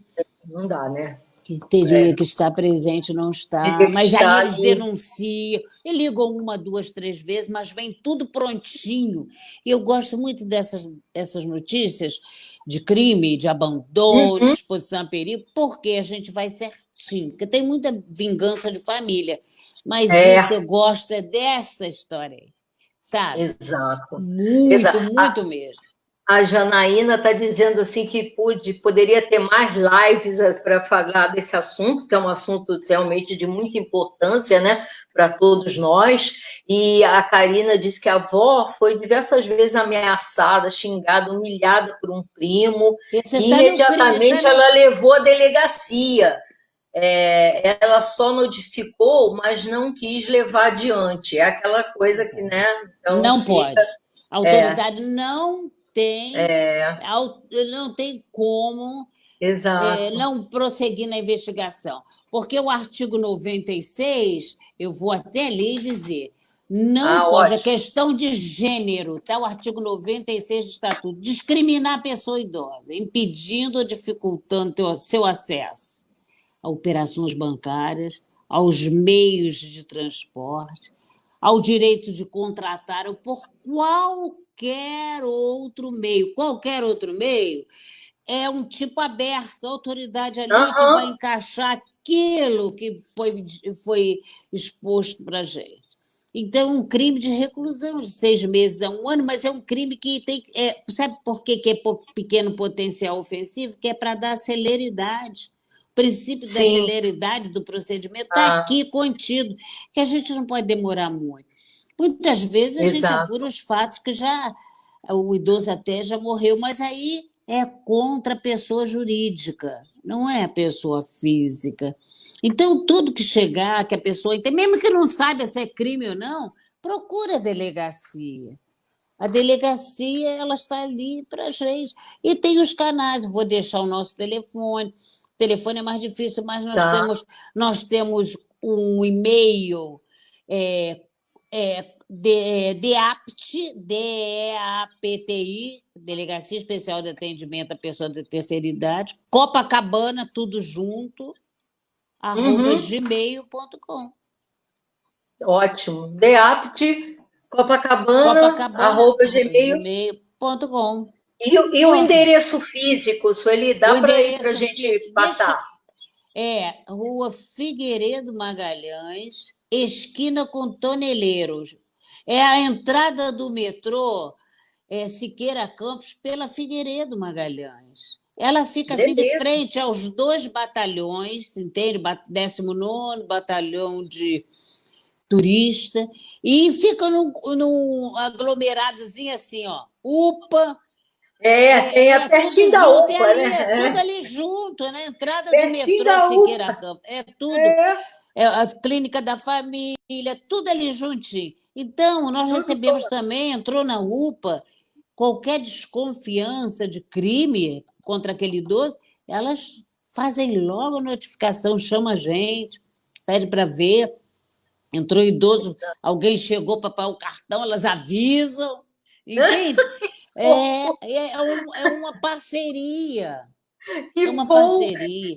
não dá, né? que teria que estar presente não está, Teria que mas aí estar eles ali. denunciam, e ligam uma, duas, três vezes, mas vem tudo prontinho. E eu gosto muito dessas notícias de crime, de abandono, de Uhum, exposição a perigo, porque a gente vai certinho, porque tem muita vingança de família, mas isso é, eu gosto é dessa história aí, sabe? exato. Muito, Exato. muito mesmo. A Janaína está dizendo assim que poderia ter mais lives para falar desse assunto, que é um assunto realmente de muita importância, né, para todos nós. E a Karina disse que a avó foi diversas vezes ameaçada, xingada, humilhada por um primo, Você e está no, imediatamente ela levou a delegacia. Ela só notificou, mas não quis levar adiante. É aquela coisa que, né? Então não fica. pode. A É, autoridade não tem como exato. não prosseguir na investigação, porque o artigo 96, eu vou até ali dizer, não Ah, pode, a ótimo. questão de gênero, tá? O artigo 96 do Estatuto, discriminar a pessoa idosa, impedindo ou dificultando seu acesso a operações bancárias, aos meios de transporte, ao direito de contratar ou por qualquer outro meio, é um tipo aberto, a autoridade ali que vai Aham, encaixar aquilo que foi exposto para a gente. Então, um crime de reclusão de 6 meses a um ano, mas é um crime que tem. Sabe por que é pequeno potencial ofensivo? Que é para dar celeridade. O princípio da sim. celeridade do procedimento está Ah, aqui contido, que a gente não pode demorar muito. Muitas vezes a gente apura exato. os fatos que já o idoso até já morreu, mas aí é contra a pessoa jurídica, não é a pessoa física. Então, tudo que chegar, que a pessoa, mesmo que não saiba se é crime ou não, procura a delegacia. A delegacia ela está ali para a gente. E tem os canais, vou deixar o nosso telefone. O telefone é mais difícil, mas Tá. nós temos um e-mail, é, DEAPT, DEAPTI, Delegacia Especial de Atendimento à Pessoa de Terceira Idade, Copacabana, tudo junto, Uhum, @gmail.com. ótimo. Deapt, Copacabana, Copacabana, @gmail. gmail.com. E o Pronto. endereço físico, Sueli, O dá para ir para a endereço gente deixa, passar? Rua Figueiredo Magalhães, esquina com Toneleiros. É a entrada do metrô Siqueira Campos pela Figueiredo Magalhães. Ela fica assim de Beleza. frente aos 2 batalhões, entende? 19º Batalhão de Turista, e fica num aglomeradozinho assim, ó. UPA, Tem a tudo pertinho da junto, UPA, né? é tudo ali junto, né? Entrada do Pertinho metrô da Siqueira UPA. Campos, é tudo. É, A clínica da família, tudo ali juntinho. Então, nós tudo recebemos bom. também, entrou na UPA, qualquer desconfiança de crime contra aquele idoso, elas fazem logo a notificação, chama a gente, pede para ver. Entrou idoso, alguém chegou para pagar o cartão, elas avisam, entende? É uma parceria. Que É uma bom! parceria.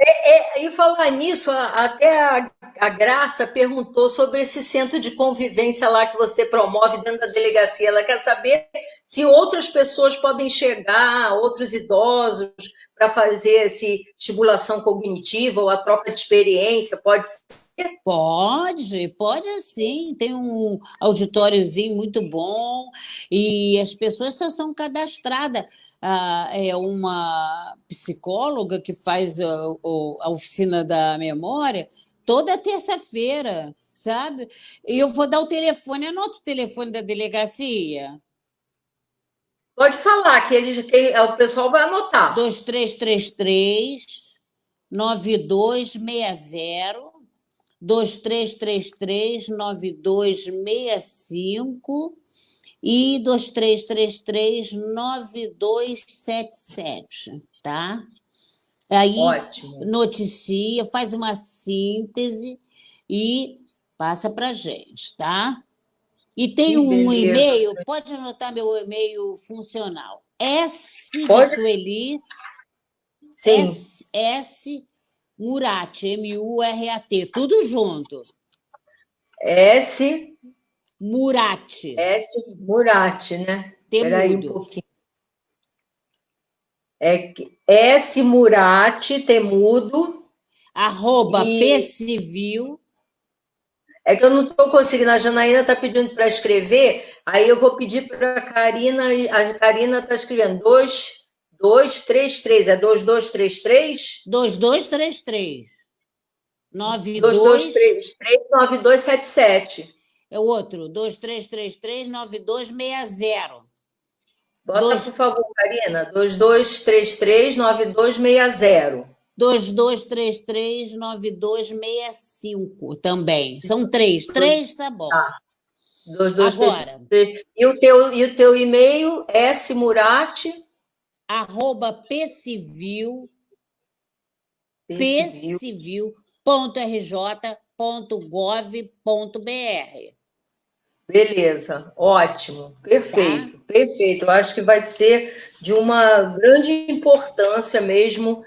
E falar nisso, até a Graça perguntou sobre esse centro de convivência lá que você promove dentro da delegacia. Ela quer saber se outras pessoas podem chegar, outros idosos, para fazer essa estimulação cognitiva ou a troca de experiência. Pode ser? Pode sim. Tem um auditóriozinho muito bom e as pessoas só são cadastradas. É uma psicóloga que faz a oficina da memória toda terça-feira, sabe? E eu vou dar o telefone, anota o telefone da delegacia. Pode falar, que o pessoal vai anotar. 2333 9260, 2333 9265 e 2333 9277, tá? Aí Ótimo. noticia, faz uma síntese e passa para gente, tá? E tem Que um beleza. e-mail, pode anotar meu e-mail funcional. S de Pode? Sueli, Sim. Murat, Murat, tudo junto. S, Murat, S, Murati, né? Espera aí um temudo, pouquinho. S, Murati, Temudo, @pcivil, e É que eu não estou conseguindo, a Janaína está pedindo para escrever, aí eu vou pedir para a Karina, a Karina está escrevendo 2233, é 2233? 2233 92 2233 9277. é o outro, 2333 9260. Bota, por favor, Karina, 2233 9260. 2233 9265 também. São três. Três tá bom. Tá. 2233. Agora, E o teu e-mail é simurati, @pcivil, Civil. pcivil.rj.gov.br. Beleza, ótimo, Tá? perfeito, perfeito. Eu acho que vai ser de uma grande importância mesmo.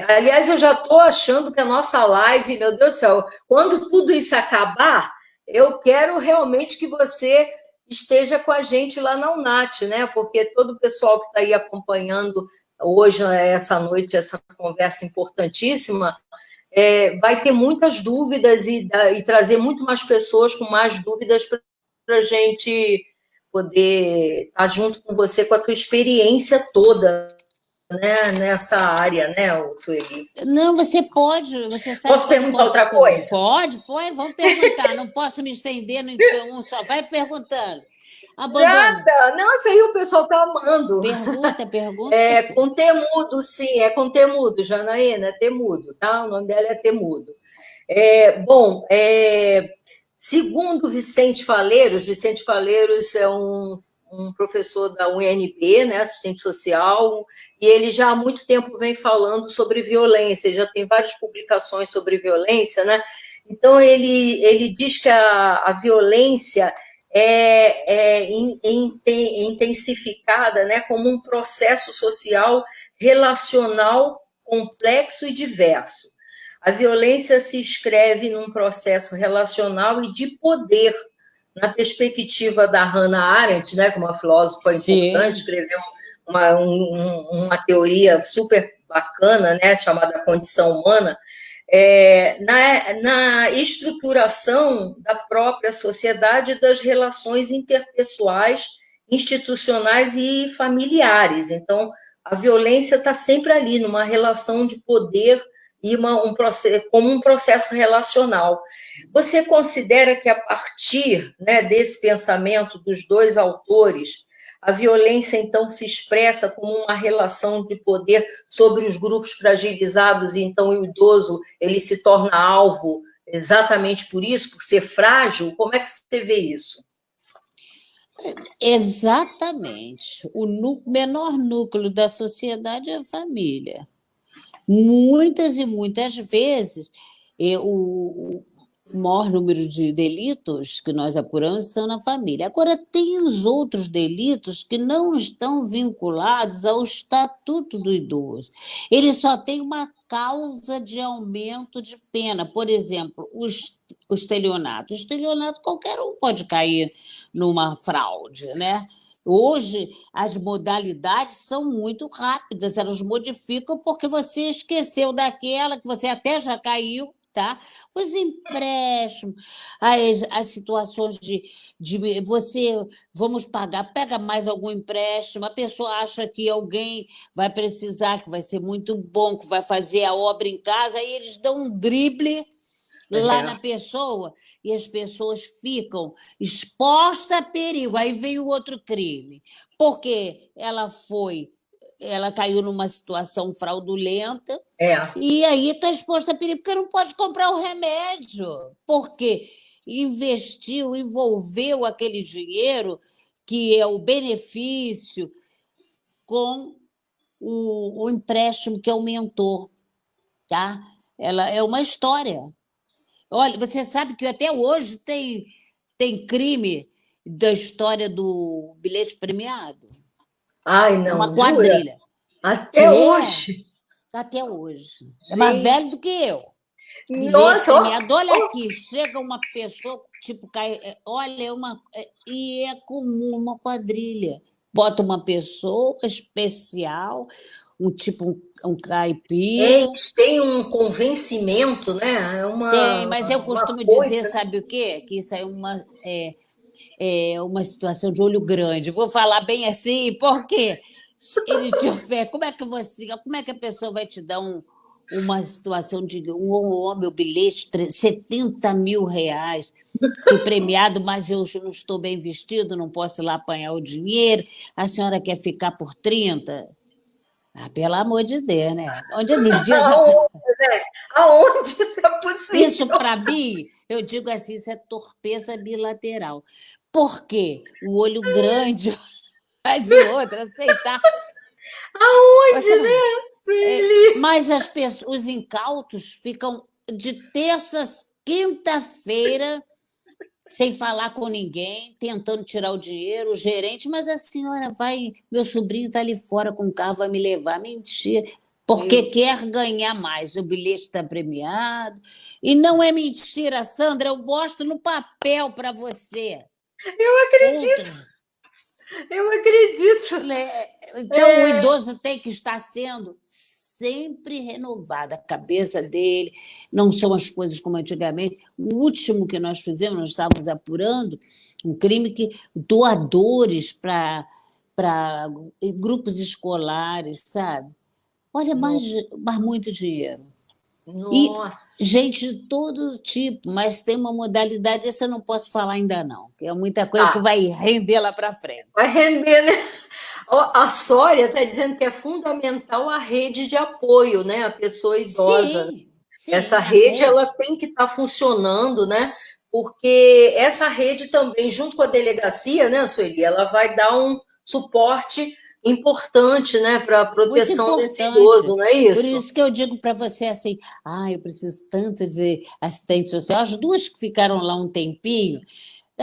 Aliás, eu já estou achando que a nossa live, meu Deus do céu, quando tudo isso acabar, eu quero realmente que você esteja com a gente lá na UNAT, né? Porque todo o pessoal que está aí acompanhando hoje, essa noite, essa conversa importantíssima, vai ter muitas dúvidas e trazer muito mais pessoas com mais dúvidas para a gente poder estar junto com você, com a tua experiência toda, né, nessa área, né, Sueli? Não, você pode, você sabe, Posso pode perguntar contar outra comigo. coisa? Pode, vamos perguntar. Não posso me estender um só. Vai perguntando. Abandono. Nada, não, isso aí o pessoal está amando. Pergunta, É sim. com Temudo, sim, é com Temudo, Janaína, é Temudo, tá? O nome dela é Temudo. Bom, segundo Vicente Faleiros é um professor da UNB, né, assistente social, e ele já há muito tempo vem falando sobre violência, já tem várias publicações sobre violência, né? Então, ele diz que a violência é intensificada, né, como um processo social relacional complexo e diverso. A violência se inscreve num processo relacional e de poder, na perspectiva da Hannah Arendt, né, como uma filósofa importante, Sim. escreveu uma teoria super bacana, né, chamada condição humana, na estruturação da própria sociedade e das relações interpessoais, institucionais e familiares. Então, a violência está sempre ali, numa relação de poder e como um processo relacional. Você considera que, a partir, né, desse pensamento dos dois autores, a violência, então, se expressa como uma relação de poder sobre os grupos fragilizados, e então o idoso ele se torna alvo exatamente por isso, por ser frágil? Como é que você vê isso? Exatamente. O menor núcleo da sociedade é a família. Muitas e muitas vezes, o maior número de delitos que nós apuramos são na família. Agora, tem os outros delitos que não estão vinculados ao Estatuto do Idoso. Ele só tem uma causa de aumento de pena. Por exemplo, o estelionato. O estelionato, qualquer um pode cair numa fraude, né? Hoje, as modalidades são muito rápidas, elas modificam porque você esqueceu daquela que você até já caiu, tá? Os empréstimos, as situações de você, vamos pagar, pega mais algum empréstimo, a pessoa acha que alguém vai precisar, que vai ser muito bom, que vai fazer a obra em casa, aí eles dão um drible lá na pessoa e as pessoas ficam expostas a perigo. Aí vem o outro crime, porque ela caiu numa situação fraudulenta e aí está exposta a perigo, porque não pode comprar o remédio, porque envolveu aquele dinheiro, que é o benefício, com o empréstimo que aumentou, tá? Ela é uma história. Olha, você sabe que até hoje tem crime da história do bilhete premiado? Ai, É uma não, jura? quadrilha. Até Que hoje? até hoje. É mais velho do Gente, que eu. Bilhete nossa, premiado. Olha aqui, chega uma pessoa, tipo, cai, olha, e é comum uma quadrilha. Bota uma pessoa especial, um caipira. Eles têm um convencimento, né? É Tem, mas eu uma costumo dizer, coisa, né? sabe o quê? Que isso é uma situação de olho grande. Vou falar bem assim, porque ele te oferece. Como é que a pessoa vai te dar uma situação de um homem, o bilhete, 70 mil reais? Fui premiado, mas eu não estou bem vestido, não posso ir lá apanhar o dinheiro. A senhora quer ficar por 30? Ah, pelo amor de Deus, né? Onde nos dias atuais. Aonde, né? Aonde isso é Isso, possível? para mim, eu digo assim, isso é torpeza bilateral. Porque o olho grande faz o outro aceitar. Você Aonde, não- né, Sueli? mas os incautos ficam de terça, quinta-feira, sem falar com ninguém, tentando tirar o dinheiro, o gerente, mas a senhora vai, meu sobrinho está ali fora com o carro, vai me levar. Mentira. Porque Meu, quer ganhar mais, o bilhete está premiado. E não é mentira, Sandra, eu mostro no papel para você. eu acredito, Outra. eu acredito. Então, o É, idoso tem que estar sendo sempre renovado, a cabeça dele, não são as coisas como antigamente. O último que nós fizemos, nós estávamos apurando um crime que doadores para grupos escolares, sabe? Olha, no- mas muito dinheiro. E nossa. gente de todo tipo, mas tem uma modalidade, essa eu não posso falar ainda não, que é muita coisa que Tá, vai render lá para frente. vai render, né? Ó, a Sória está dizendo que é fundamental a rede de apoio, né? A pessoa idosa. Sim, Essa sim, a rede rede. ela tem que estar funcionando, né? Porque essa rede também, junto com a delegacia, né, Sueli, ela vai dar um suporte importante, né, para a Muito proteção desse importante. idoso, não é Por isso? isso que eu digo para você assim, eu preciso tanto de assistente social. As duas que ficaram lá um tempinho,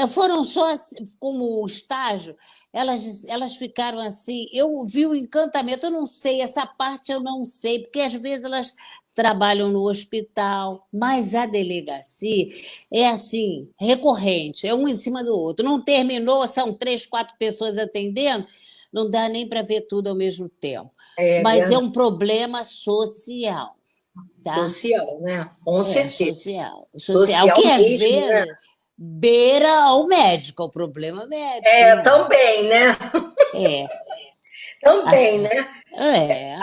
foram só como estágio, elas ficaram assim, eu vi o encantamento, eu não sei, essa parte eu não sei, porque às vezes elas trabalham no hospital, mas a delegacia é assim, recorrente, é um em cima do outro. Não terminou, são 3, 4 pessoas atendendo, não dá nem para ver tudo ao mesmo tempo. É Mas é verdade. um problema social, tá? Social, né? Com É, certeza. social. Social Social que às mesmo, né? vezes beira ao médico, o problema médico, É, né? também, né? É, Também, assim, né? é.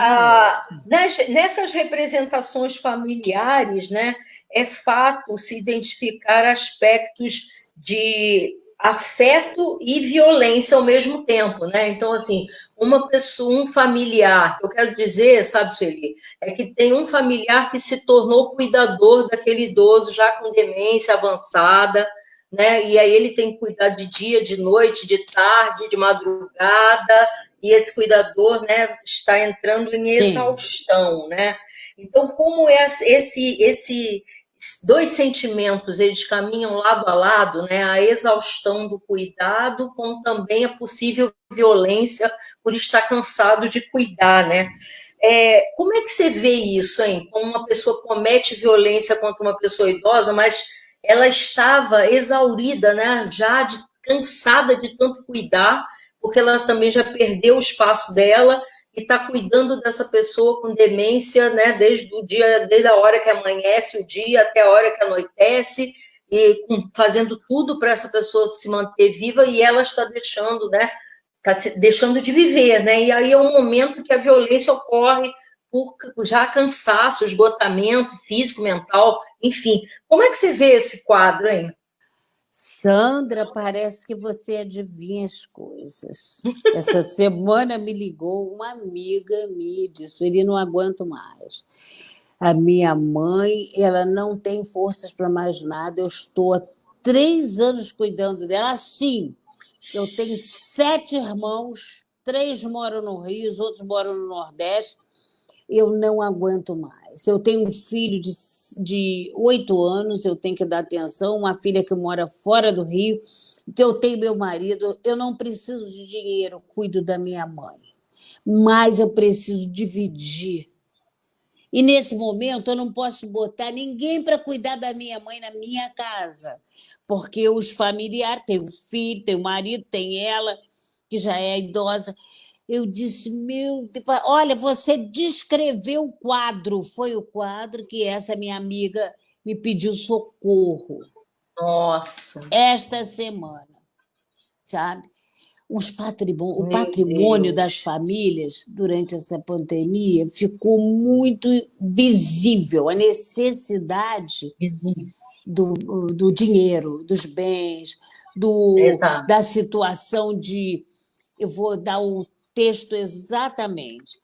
Nessas representações familiares, né, é fato se identificar aspectos de afeto e violência ao mesmo tempo, né? Então, assim, uma pessoa, um familiar, que eu quero dizer, sabe, Sueli, é que tem um familiar que se tornou cuidador daquele idoso já com demência avançada, né? E aí ele tem que cuidar de dia, de noite, de tarde, de madrugada, e esse cuidador, né, está entrando em Sim, exaustão, né? Então, como esse dois sentimentos eles caminham lado a lado, né? A exaustão do cuidado, como também a possível violência por estar cansado de cuidar, né? Como é que você vê isso, hein? Como uma pessoa comete violência contra uma pessoa idosa, mas ela estava exaurida, né? Cansada de tanto cuidar, porque ela também já perdeu o espaço dela e está cuidando dessa pessoa com demência, né? Desde a hora que amanhece o dia até a hora que anoitece, e fazendo tudo para essa pessoa se manter viva, e ela está deixando, né? Está deixando de viver, né? E aí é um momento que a violência ocorre por já cansaço, esgotamento físico, mental, enfim. Como é que você vê esse quadro, hein? Sandra, parece que você adivinha as coisas. Essa semana me ligou uma amiga minha e disse: ele não aguento mais. A minha mãe, ela não tem forças para mais nada. Eu estou há 3 anos cuidando dela. Assim, eu tenho 7 irmãos, 3 moram no Rio, os outros moram no Nordeste. Eu não aguento mais. Eu tenho um filho de 8 anos, eu tenho que dar atenção, uma filha que mora fora do Rio, então eu tenho meu marido, eu não preciso de dinheiro, eu cuido da minha mãe, mas eu preciso dividir. E nesse momento eu não posso botar ninguém para cuidar da minha mãe na minha casa, porque os familiares, tem o filho, tem o marido, tem ela, que já é idosa, Eu disse, meu Deus, olha, você descreveu o quadro, foi o quadro que essa minha amiga me pediu socorro Nossa, esta semana, sabe? O meu patrimônio das Deus. famílias durante essa pandemia ficou muito visível, a necessidade Vizinho. do, do dinheiro, dos bens, Exato. da situação de. Eu vou dar o texto exatamente.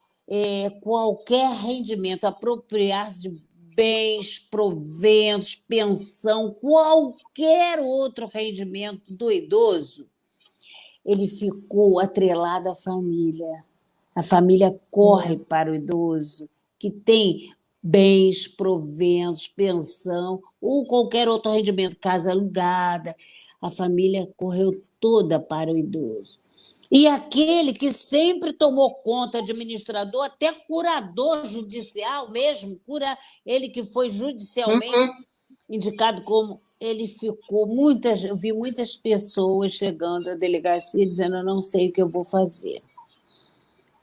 Qualquer rendimento, apropriar-se de bens, proventos, pensão, qualquer outro rendimento do idoso, ele ficou atrelado à família. A família corre para o idoso, que tem bens, proventos, pensão ou qualquer outro rendimento, casa alugada. A família correu toda para o idoso. E aquele que sempre tomou conta, administrador, até curador judicial mesmo, ele que foi judicialmente Uhum. indicado como ele ficou eu vi muitas pessoas chegando à delegacia dizendo eu não sei o que eu vou fazer.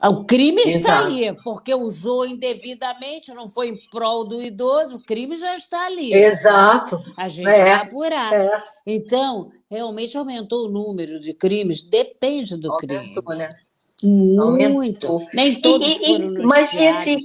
O crime está Exato. ali, porque usou indevidamente, não foi em prol do idoso, o crime já está ali, tá? Exato. A gente vai É, apurar. é. Então, realmente aumentou o número de crimes, depende do Aumentou, crime. né? Muito. Aumentou. Nem todos foram Mas noticiados.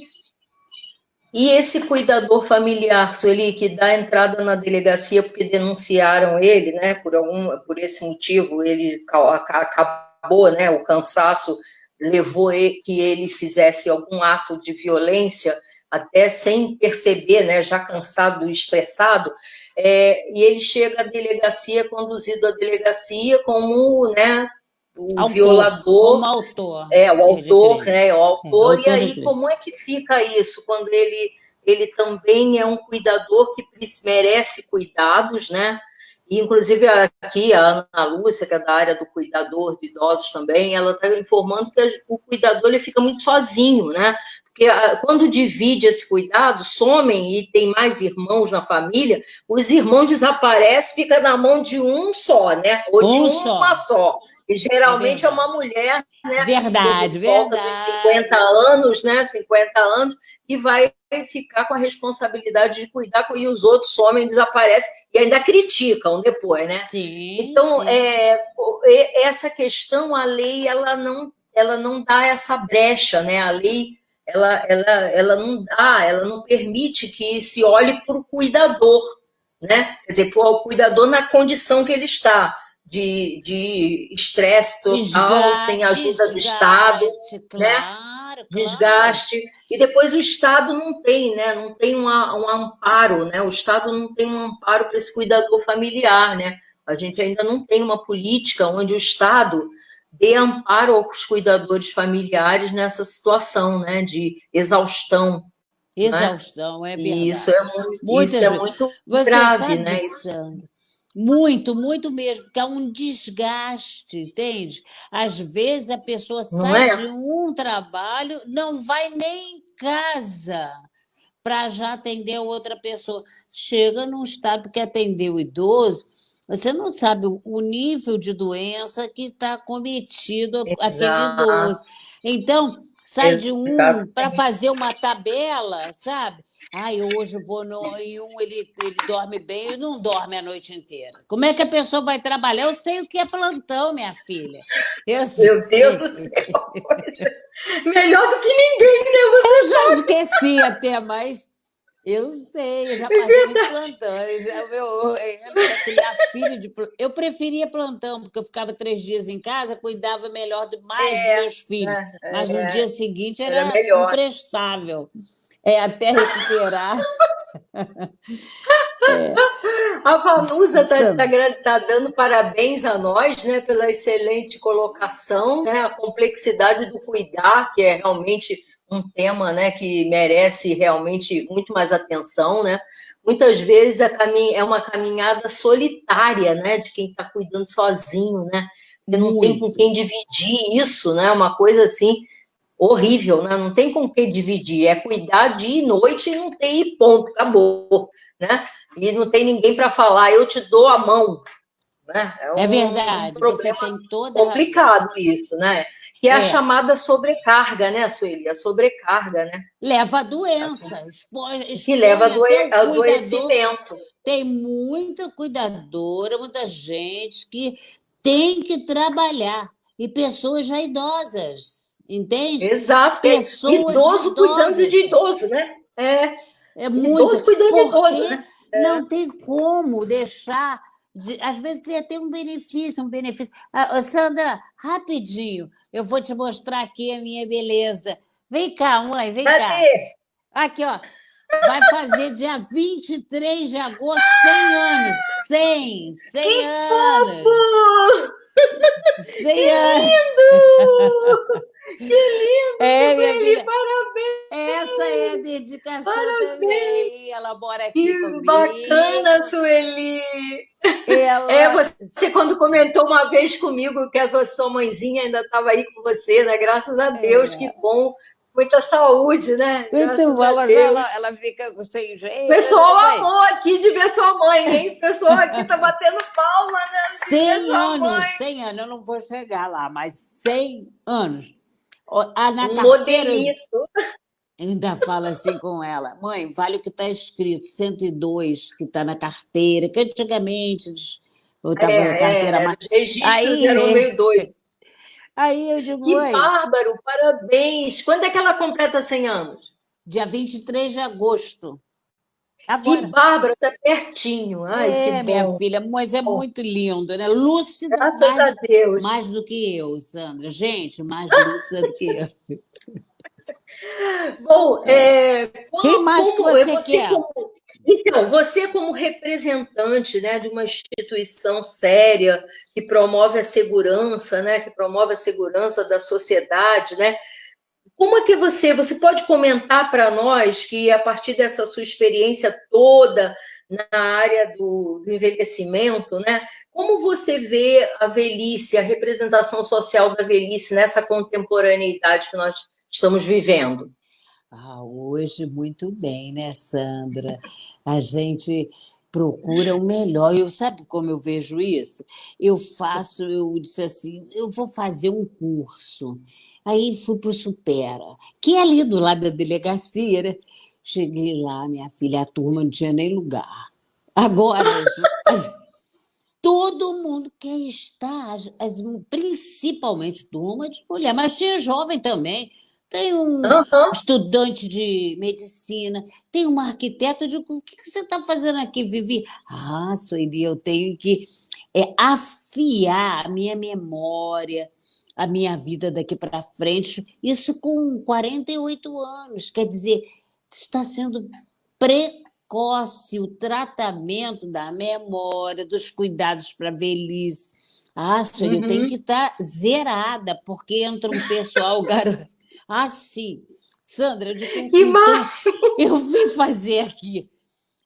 e esse cuidador familiar, Sueli, que dá entrada na delegacia porque denunciaram ele, né? Por esse motivo, ele acabou, né? O cansaço levou que ele fizesse algum ato de violência, até sem perceber, né? Já cansado, estressado, e ele chega à delegacia, conduzido à delegacia como, né? O Como violador, autor o de autor, crime. né? O autor, e Autor do aí crime. como é que fica isso quando ele também é um cuidador que merece cuidados, né? E, inclusive, aqui a Ana Lúcia, que é da área do cuidador de idosos também, ela está informando que o cuidador ele fica muito sozinho, né? Porque quando divide esse cuidado, somem e tem mais irmãos na família, os irmãos desaparecem, fica na mão de um só, né? Ou de Um uma só. só. E É geralmente é verdade. uma mulher, né? Por Verdade, volta dos 50 verdade. anos, né? 50 anos, e vai ficar com a responsabilidade de cuidar, e os outros somem, desaparecem e ainda criticam depois, né? Sim, Então, sim. essa questão, a lei, ela não dá essa brecha, né? A lei, ela não permite que se olhe para o cuidador, né? Quer dizer, para o cuidador na condição que ele está, de estresse total, sem ajuda do Estado, Desgaste, né? claro, claro. Desgaste, e depois o Estado não tem, né? Não tem um amparo, né? O Estado não tem um amparo para esse cuidador familiar, né? A gente ainda não tem uma política onde o Estado dê amparo aos cuidadores familiares nessa situação, né? De exaustão, né? Exaustão, é E verdade. isso Muitas é vezes. muito Você grave, sabe, né? Isso Sandra, muito, muito mesmo, porque há um desgaste, entende? Às vezes a pessoa não sai é? de um trabalho, não vai nem em casa para já atender a outra pessoa. Chega num estado que atender o idoso, você não sabe o nível de doença que está cometido aquele idoso. Exato, Então, sai de um para exatamente. fazer uma tabela, sabe? Ah, eu hoje vou em um, ele dorme bem e não dorme a noite inteira. Como é que a pessoa vai trabalhar? Eu sei o que é plantão, minha filha. Eu Meu Deus sei. do céu, melhor do que ninguém, né? Você Eu já esqueci até, mas eu sei, eu já é passei muito verdade. plantão. Para criar filho de plantão. Eu preferia plantão, porque eu ficava 3 dias em casa, cuidava melhor, mais dos meus filhos. Mas no dia seguinte Era era melhor. imprestável. Até recuperar. A Vanusa Sam. tá dando parabéns a nós, né, pela excelente colocação, né, a complexidade do cuidar, que é realmente um tema, né, que merece realmente muito mais atenção, né. Muitas vezes é uma caminhada solitária, né, de quem está cuidando sozinho, né, porque não tem com Muito. quem dividir isso, né, uma coisa assim horrível, né? Não tem com que dividir, é cuidar dia e noite e não tem ponto, acabou, né? E não tem ninguém para falar, eu te dou a mão, né? É É um verdade, você problema tem toda a razão. complicado isso, né? Que é a É, chamada sobrecarga, né, Sueli? A sobrecarga, né? leva a doença, Que leva expõe até o ao cuidador. adoecimento. Tem muita cuidadora, muita gente que tem que trabalhar. E pessoas já idosas, entende? Exato, que é Pessoas idoso cuidando de idosas. idoso, né? É, É muito, idoso cuidando de idoso, porque né? não tem como deixar. Às vezes tem até um benefício, um benefício. Sandra, rapidinho, eu vou te mostrar aqui a minha beleza. Vem cá, mãe, vem cá. Cadê? Aqui, ó. Vai fazer dia 23 de agosto, 100 anos. 100, Que 100 fofo! anos. Que 100 anos. lindo! Que lindo, É, minha Sueli! filha, Parabéns! essa é a dedicação Parabéns! também. Ela mora aqui Que bacana, comigo. Sueli! É, Ela. você quando comentou uma vez comigo que a sua mãezinha ainda estava aí com você, né? Graças a Deus, que É, bom. Muita saúde, né? muito Graças bom, a ela, Deus. ela fica sem O jeito. pessoal Mãe, amou aqui de ver sua mãe, hein? O pessoal aqui tá batendo palma, né? De ver 100 sua anos, mãe. 100 anos, eu não vou chegar lá, mas 100 anos. Na Um carteira, eu modelito. ainda falo assim com ela, mãe, vale o que está escrito, 102 que está na carteira, que antigamente eu estava carteira mais. Os registros eram Aí, meio doidos. aí eu digo, Que mãe, bárbaro, parabéns. Quando é que ela completa 100 anos? dia 23 de agosto, Que agora. bárbaro, tá pertinho. Ai, que É, minha bom. filha, mas é muito lindo, né? Lúcida Graças a Deus. mais do que eu, Sandra. Gente, mais lúcida do que eu. Bom, Quem mais que você você quer? então, você como representante, né, de uma instituição séria que promove a segurança, né, que promove a segurança da sociedade, né? Como é que você pode comentar para nós que a partir dessa sua experiência toda na área do envelhecimento, né? Como você vê a velhice, a representação social da velhice nessa contemporaneidade que nós estamos vivendo? Hoje muito bem, né, Sandra? A gente procura o melhor. Eu sabe como eu vejo isso? Eu disse assim, eu vou fazer um curso. Aí fui para o Supera, que é ali do lado da delegacia, né? Cheguei lá, minha filha, a turma não tinha nem lugar. Agora, todo mundo quer estar, principalmente turma de mulher, mas tinha jovem também. Tem um Aham, estudante de medicina, tem uma arquiteta. Eu digo, o que você está fazendo aqui, Vivi? Sueli, eu tenho que afiar a minha memória, a minha vida daqui para frente. Isso com 48 anos. Quer dizer, está sendo precoce o tratamento da memória, dos cuidados para a velhice. Sueli, eu tenho uhum. que estar zerada, porque entra um pessoal, garoto. Sim. Sandra, eu digo, Que então, máximo! eu vim fazer aqui.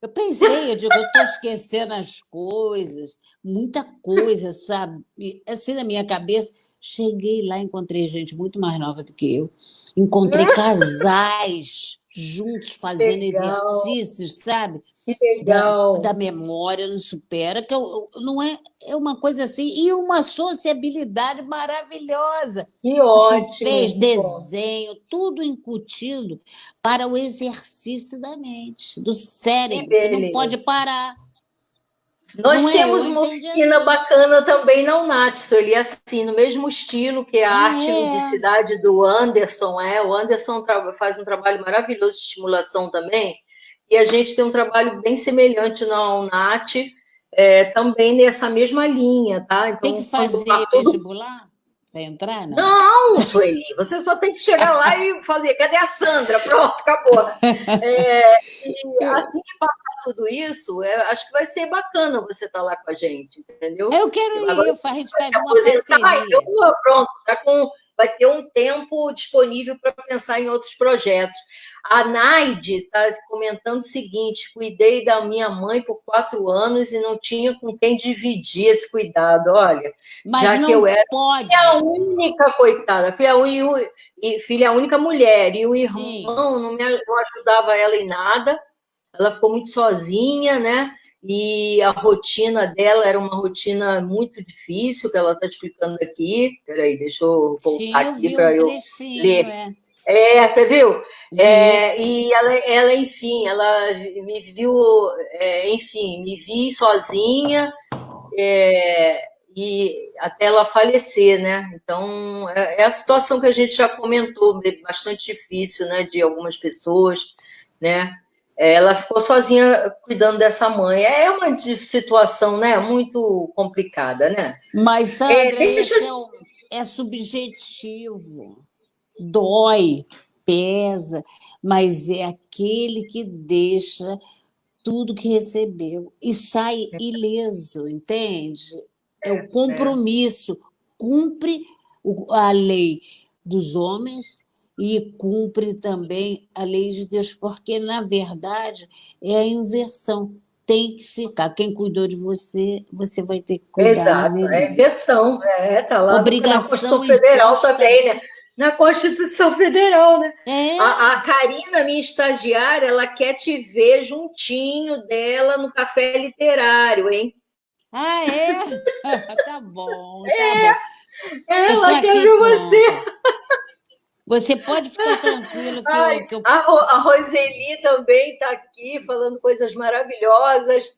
Eu pensei, eu digo, eu estou esquecendo as coisas, muita coisa, sabe? E, assim, na minha cabeça, cheguei lá, encontrei gente muito mais nova do que eu, encontrei casais juntos fazendo Legal, exercícios, sabe? que Da legal. memória, não supera, que não é, é uma coisa assim, e uma sociabilidade maravilhosa Que que se ótimo, fez, que bom. desenho, tudo incutindo para o exercício da mente, do Que cérebro, que não pode beleza. parar. Não Nós é? Eu temos uma entendi oficina assim. bacana também na Unatso, ele é assim, no mesmo estilo que a arte e É. ludicidade do Anderson, o Anderson faz um trabalho maravilhoso de estimulação também, e a gente tem um trabalho bem semelhante na Unat, também nessa mesma linha, tá? Tem que Então, quando fazer está todo. vestibular para entrar, não? Não, Sueli, você só tem que chegar lá e fazer, cadê a Sandra? Pronto, acabou. E assim que passar tudo isso, acho que vai ser bacana você estar lá com a gente, entendeu? Eu quero Agora ir, a gente vai se faz uma aposentar, então parceria. pronto, vai ter um tempo disponível para pensar em outros projetos. A Naide está comentando o seguinte: cuidei da minha mãe por 4 anos e não tinha com quem dividir esse cuidado. Olha, Mas já que eu não era filha pode. única, coitada, filha única mulher, e o irmão Sim. não ajudava ela em nada. ela ficou muito sozinha, né? E a rotina dela era uma rotina muito difícil, que ela está explicando aqui. Peraí, deixa eu voltar Sim, eu aqui vi um para eu trechinho, ler. Você viu? vi. E ela, enfim, ela me viu, enfim, me vi sozinha, é, e até ela falecer, né? Então, é a situação que a gente já comentou, bastante difícil, né, de algumas pessoas, né? Ela ficou sozinha cuidando dessa mãe. É uma situação, né, muito complicada, né? Mas, Sandra, Deixa esse eu... é subjetivo. Dói, pesa, mas é aquele que deixa tudo que recebeu e sai ileso, entende? É o É, compromisso, cumpre a lei dos homens e cumpre também a lei de Deus, porque, na verdade, é a inversão. Tem que ficar. Quem cuidou de você, você vai ter que cuidar na exato, é velhice. inversão, tá lá na Constituição Obrigação Federal imposta. também, né? Na Constituição Federal, né? É. A Karina, minha estagiária, ela quer te ver juntinho dela no café literário, hein? Ah, é? Tá bom, tá bom. Estou Ela quer aqui ver você. pronta. Você pode ficar tranquilo que Ai, a Roseli também está aqui falando coisas maravilhosas,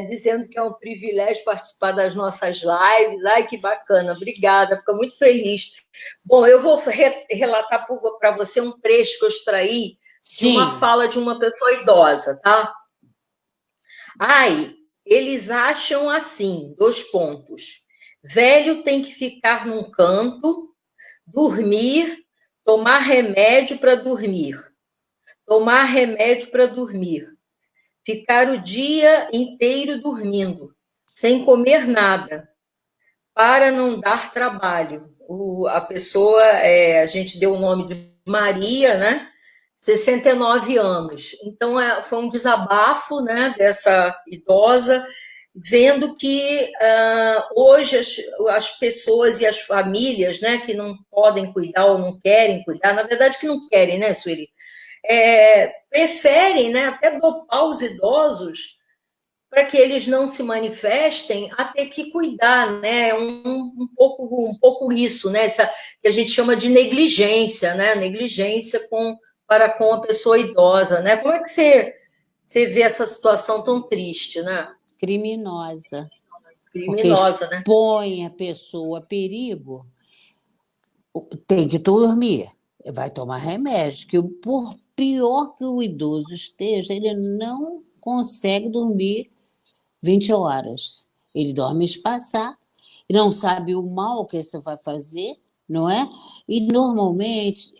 dizendo que é um privilégio participar das nossas lives. Ai, que bacana, obrigada, fico muito feliz. Bom, eu vou relatar para você um trecho que eu extraí de uma Sim. fala de uma pessoa idosa, tá? Ai, eles acham assim, dois pontos. Velho tem que ficar num canto, dormir, tomar remédio para dormir, tomar remédio para dormir, ficar o dia inteiro dormindo, sem comer nada, para não dar trabalho. A pessoa, a gente deu o nome de Maria, né? 69 anos. Então, foi um desabafo, né, dessa idosa, vendo que hoje as pessoas e as famílias, né, que não podem cuidar ou não querem cuidar, na verdade que não querem, né, Sueli? Preferem, né, até dopar os idosos para que eles não se manifestem a ter que cuidar, né? Um pouco isso, né? Essa que a gente chama de negligência, né? Negligência para com a pessoa idosa, né? Como é que você vê essa situação tão triste, né? Criminosa, porque Criminosa, né? expõe a pessoa a perigo, tem que dormir, vai tomar remédio, que por pior que o idoso esteja, ele não consegue dormir 20 horas. Ele dorme espaçado, e não sabe o mal que isso vai fazer, não é? E normalmente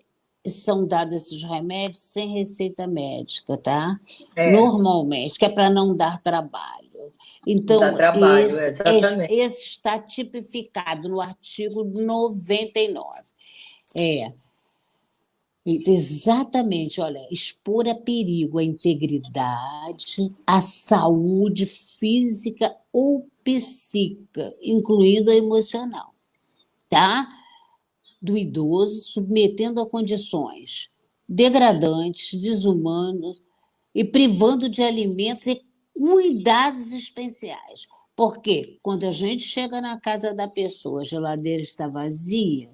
são dados esses remédios sem receita médica, tá? É, Normalmente, que é para não dar trabalho. dá Então, trabalho, exatamente. esse está tipificado no artigo 99. É, exatamente, olha, expor a perigo a integridade, a saúde física ou psíquica, incluindo a emocional, tá? Do idoso, submetendo a condições degradantes, desumanas e privando de alimentos e cuidados especiais. Porque quando a gente chega na casa da pessoa, a geladeira está vazia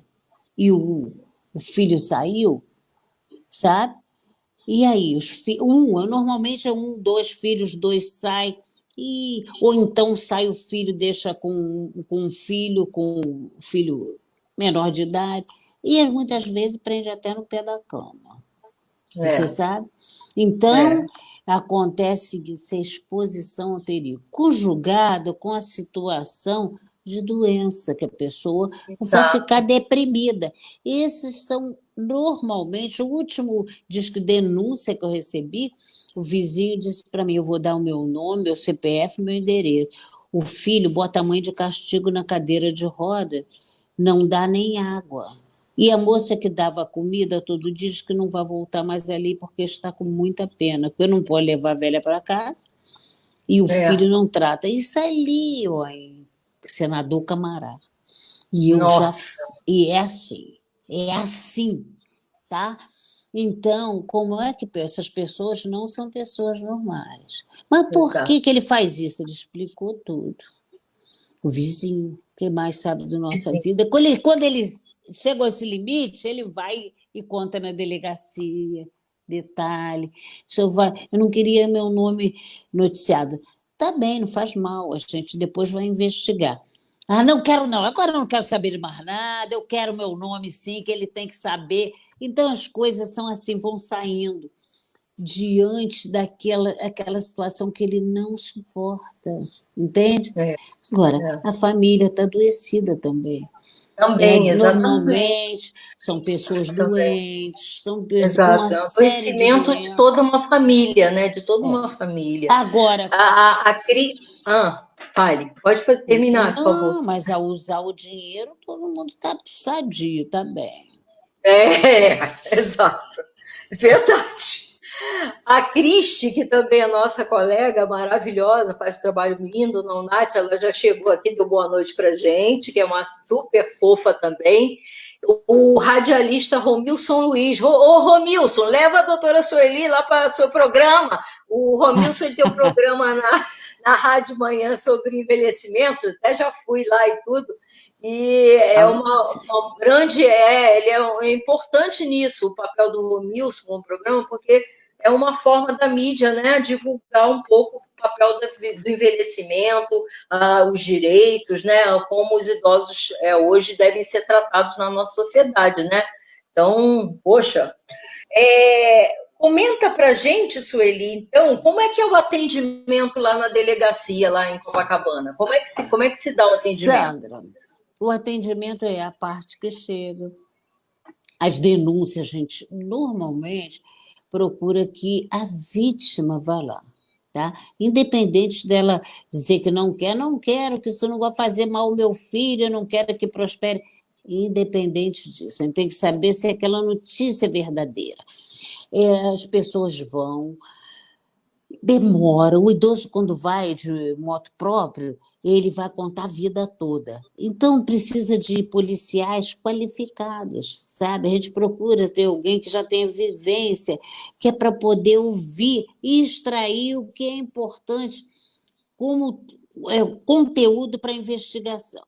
e o filho saiu, sabe? E aí, normalmente é um, dois filhos, dois saem, ou então sai o filho, deixa com um filho, com o filho menor de idade, e muitas vezes prende até no pé da cama, você É, sabe? Então, é, acontece essa exposição ao perigo, conjugada com a situação de doença, que a pessoa vai ficar exato. deprimida. Esses são, normalmente, o último disco denúncia que eu recebi, o vizinho disse para mim, eu vou dar o meu nome, meu CPF, meu endereço. O filho bota a mãe de castigo na cadeira de roda, não dá nem água. E a moça que dava comida todo dia diz que não vai voltar mais ali porque está com muita pena, porque não pode levar a velha para casa e o filho É, não trata. Isso ali, ó, em senador Camará. E eu já. nossa, E é assim, tá? Então, como é que essas pessoas não são pessoas normais? Mas por Exato. que ele faz isso? Ele explicou tudo. O vizinho, quem mais sabe da nossa Sim. vida. Quando ele chega a esse limite, ele vai e conta na delegacia, detalhe. Eu não queria meu nome noticiado. Tá bem, não faz mal, a gente depois vai investigar. Ah, não quero não, agora eu não quero saber de mais nada, eu quero meu nome sim, que ele tem que saber. Então as coisas são assim, vão saindo diante aquela situação que ele não suporta, entende? É, Agora, é. a família está adoecida também. Também, exatamente. Normalmente são pessoas Também. doentes, com uma Exato. É um série de adoecimento de toda doenças. uma família, né? De toda É. uma família. Agora, Fale. Pode terminar, por favor. não, mas ao usar o dinheiro, todo mundo está sadio, está bem. É, exato. Verdade. A Cristi, que também é nossa colega maravilhosa, faz um trabalho lindo na UNAT, ela já chegou aqui, deu boa noite para gente, que é uma super fofa também. O radialista Romilson Luiz. Ô, Romilson, leva a doutora Sueli lá para o seu programa. O Romilson ele tem um programa na Rádio Manhã sobre envelhecimento, até já fui lá e tudo. E é uma grande. Ele é importante nisso, o papel do Romilson no programa, porque é uma forma da mídia, né, divulgar um pouco o papel do envelhecimento, os direitos, né, como os idosos hoje devem ser tratados na nossa sociedade, né? Então, poxa, comenta pra gente, Sueli, então, como é que é o atendimento lá na delegacia, lá em Copacabana? Como é que se dá o atendimento? Sandra, o atendimento é a parte que chega. As denúncias, a gente normalmente procura que a vítima vá lá. Tá? Independente dela dizer que não quer, não quero, que isso não vai fazer mal ao meu filho, eu não quero que prospere. Independente disso, a gente tem que saber se aquela notícia é verdadeira. As pessoas vão, demora. O idoso, quando vai de moto próprio, ele vai contar a vida toda. Então, precisa de policiais qualificados, sabe? A gente procura ter alguém que já tenha vivência, que é para poder ouvir e extrair o que é importante como conteúdo para investigação.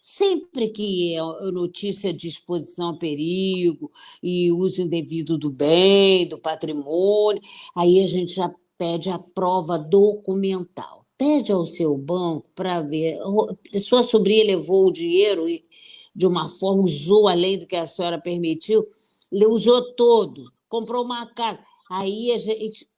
Sempre que é notícia de exposição a perigo e uso indevido do bem, do patrimônio, aí a gente já pede a prova documental. Pede ao seu banco para ver. Sua sobrinha levou o dinheiro e, de uma forma, usou além do que a senhora permitiu, usou todo, comprou uma casa. Aí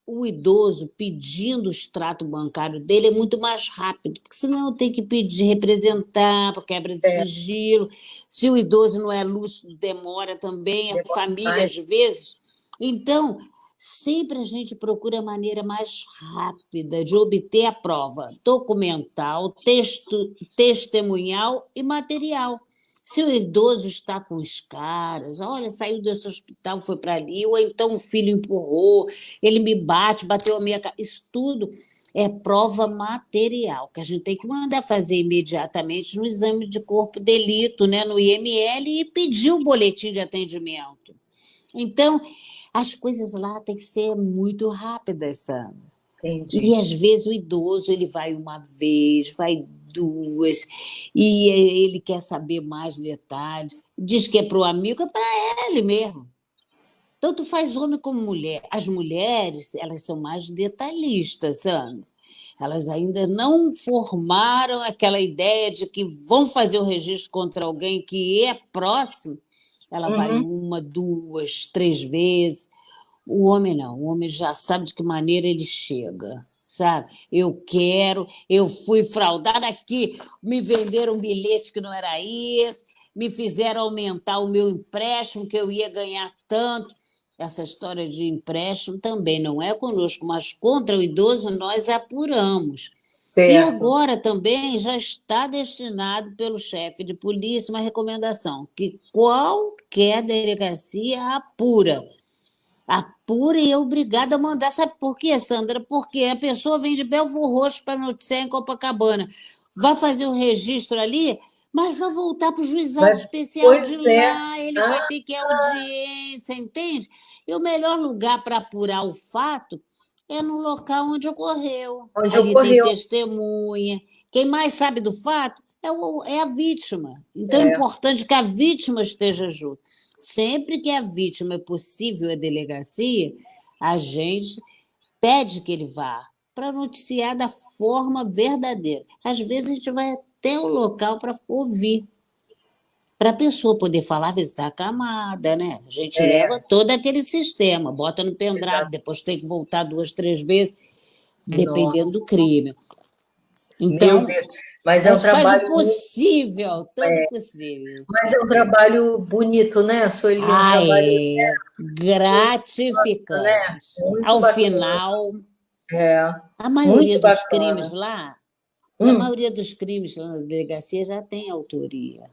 o idoso pedindo o extrato bancário dele é muito mais rápido, porque senão tem que pedir, representar, por quebra de sigilo. Se o idoso não é lúcido, demora também, a família às vezes. Então, sempre a gente procura a maneira mais rápida de obter a prova documental, testemunhal e material. Se o idoso está com os caras, olha, saiu desse hospital, foi para ali, ou então o filho empurrou, ele me bateu a minha cara. Isso tudo é prova material, que a gente tem que mandar fazer imediatamente no exame de corpo de delito, né, no IML, e pedir o boletim de atendimento. Então, as coisas lá têm que ser muito rápidas, Sandra. Entendi. E às vezes o idoso ele vai uma vez, vai duas, e ele quer saber mais detalhes. Diz que é para o amigo, é para ele mesmo. Tanto faz homem como mulher. As mulheres, elas são mais detalhistas, Sandra. Elas ainda não formaram aquela ideia de que vão fazer o registro contra alguém que é próximo. Ela vai uma, duas, três vezes. O homem não, o homem já sabe de que maneira ele chega, sabe? Eu fui fraudada aqui, me venderam um bilhete que não era esse, me fizeram aumentar o meu empréstimo, que eu ia ganhar tanto. Essa história de empréstimo também não é conosco, mas contra o idoso nós apuramos. E Certo. agora também já está destinado pelo chefe de polícia uma recomendação, que qualquer delegacia apura e é obrigada a mandar. Sabe por quê, Sandra? Porque a pessoa vem de Belford Roxo para noticiar em Copacabana. Vai fazer o registro ali, mas vai voltar para o juizado especial de lá, ele vai ter que ir à audiência, entende? E o melhor lugar para apurar o fato é no local onde ocorreu. Onde Ali tem ocorreu. testemunha. Quem mais sabe do fato é a vítima. Então, é É, importante que a vítima esteja junto. Sempre que a vítima é possível à delegacia, a gente pede que ele vá para noticiar da forma verdadeira. Às vezes a gente vai até o local para ouvir, para a pessoa poder falar, ver se está acamada, né? A gente leva todo aquele sistema, bota no pendrive, exato. depois tem que voltar 2, 3 vezes, dependendo do Nossa, crime. meu Então, Deus. Mas a é um gente faz o trabalho muito, possível, todo possível. mas é um trabalho bonito, né, Sueli? Um Ah, trabalho é de, né? gratificante. Muito Ao bacana. final, É, a maioria muito dos crimes bacana. lá, e a Hum, maioria dos crimes lá na delegacia já tem autoria.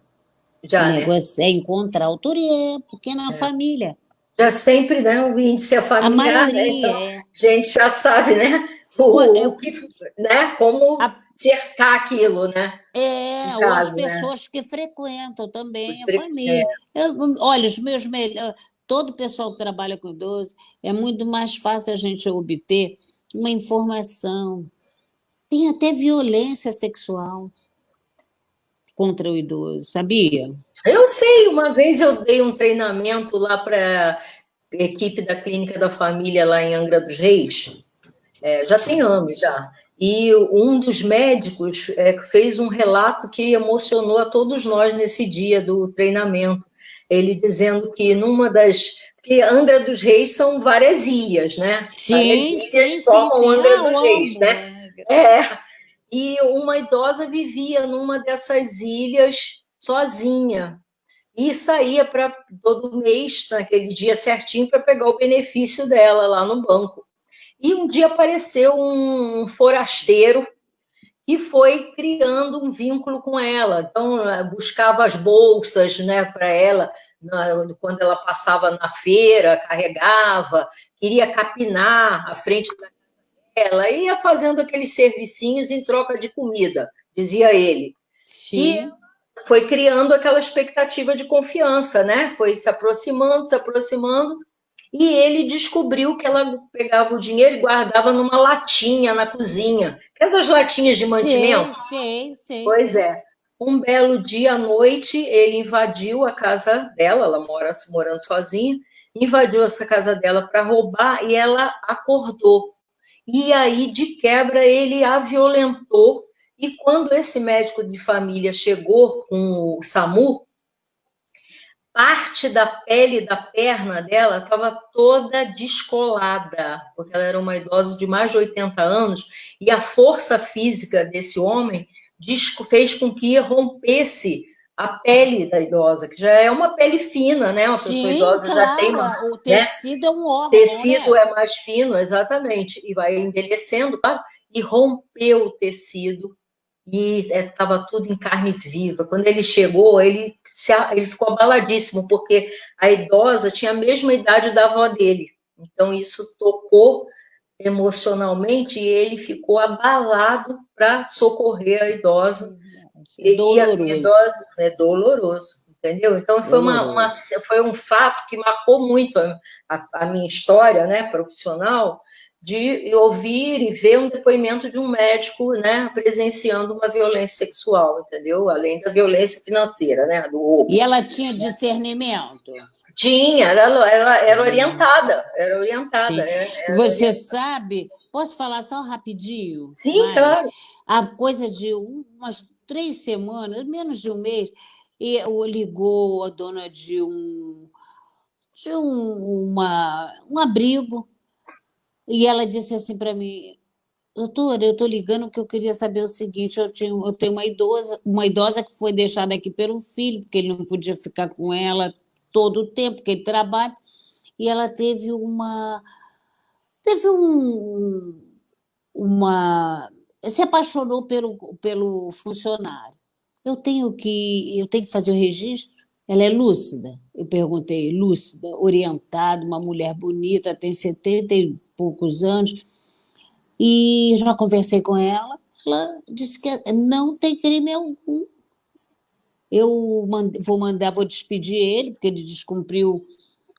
O já, né? negócio é encontrar autoria, porque é na É. família. Já sempre, né, o índice é A familiar, né? Então, maioria é. a gente já sabe, né, o que, né, A, como cercar aquilo, né? No ou as caso, né? pessoas que frequentam também a É, família. Olha, os meus melhores. Todo o pessoal que trabalha com idoso, é muito mais fácil a gente obter uma informação. Tem até violência sexual contra o idoso, sabia? eu sei, uma vez eu dei um treinamento lá para equipe da Clínica da Família lá em Angra dos Reis, já tem anos já. E um dos médicos fez um relato que emocionou a todos nós nesse dia do treinamento. Ele dizendo que numa das. Porque Angra dos Reis são várias ilhas, né? Várias Sim, ilhas sim, sim, formam sim. Angra Ah, eu dos Reis, amo. né? É. E uma idosa vivia numa dessas ilhas sozinha e saía para todo mês, naquele dia certinho, para pegar o benefício dela lá no banco. E um dia apareceu um forasteiro que foi criando um vínculo com ela. Então, buscava as bolsas, né, para ela, quando ela passava na feira, carregava, queria capinar à frente dela, ia fazendo aqueles servicinhos em troca de comida, dizia ele. E Sim. foi criando aquela expectativa de confiança, né? Foi se aproximando, e ele descobriu que ela pegava o dinheiro e guardava numa latinha na cozinha. Essas latinhas de mantimento? Sei, sei, sei. Pois é. Um belo dia à noite, ele invadiu a casa dela, ela mora morando sozinha, invadiu essa casa dela para roubar e ela acordou. E aí, de quebra, ele a violentou. E quando esse médico de família chegou com o SAMU, parte da pele da perna dela estava toda descolada, porque ela era uma idosa de mais de 80 anos, e a força física desse homem fez com que rompesse a pele da idosa, que já é uma pele fina, né? Uma pessoa Sim, idosa já tem uma, claro. O né? tecido é um órgão, Tecido né? é mais fino, exatamente, e vai envelhecendo, claro, e rompeu o tecido e estava tudo em carne viva. Quando ele chegou, ele ficou abaladíssimo, porque a idosa tinha a mesma idade da avó dele. Então, isso tocou emocionalmente e ele ficou abalado para socorrer a idosa. É E a doloroso. idosa é doloroso, entendeu? Então, Doloroso. foi um fato que marcou muito a minha história, né, profissional, de ouvir e ver um depoimento de um médico, né, presenciando uma violência sexual, entendeu? Além da violência financeira, né, do E roubo. ela tinha discernimento? Tinha, ela Sim, era orientada, sim. era Você orientada. sabe, posso falar só rapidinho, Sim, Mari? claro. Há coisa de umas 3 semanas, menos de um mês, e ligou a dona de um abrigo, e ela disse assim para mim: doutora, eu estou ligando porque eu queria saber o seguinte: eu tenho uma idosa que foi deixada aqui pelo filho, porque ele não podia ficar com ela todo o tempo, porque ele trabalha, e ela teve uma se apaixonou pelo funcionário. Eu tenho que fazer o registro? Ela é lúcida? Eu perguntei, lúcida, orientada, uma mulher bonita, tem 70 e poucos anos, e já conversei com ela. Ela disse que não tem crime algum. Vou despedir ele, porque ele descumpriu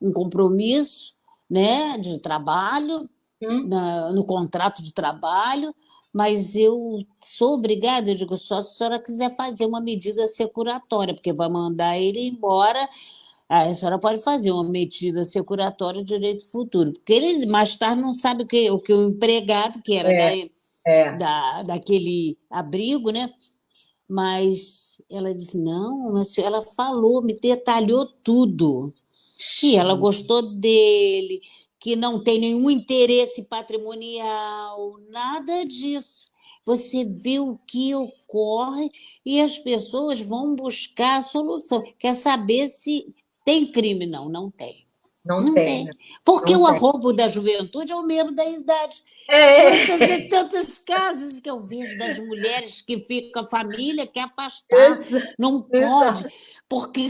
um compromisso, né, de trabalho, Hum, no contrato de trabalho, mas eu sou obrigada, eu digo, só se a senhora quiser fazer uma medida securatória, porque vai mandar ele embora, aí a senhora pode fazer uma medida securatória de direito futuro, porque ele mais tarde não sabe o que o empregado, que era é, é. daquele abrigo, né? Mas ela disse, não, mas ela falou, me detalhou tudo, que ela Sim, gostou dele, que não tem nenhum interesse patrimonial, nada disso. Você vê o que ocorre e as pessoas vão buscar a solução. Quer saber se tem crime? Não, não tem. não Não tem, tem. né? Porque Não o tem. arrobo da juventude é o mesmo da idade. Quantas e É, tantos casos que eu vejo das mulheres que ficam, a família quer afastar, não pode, exato. porque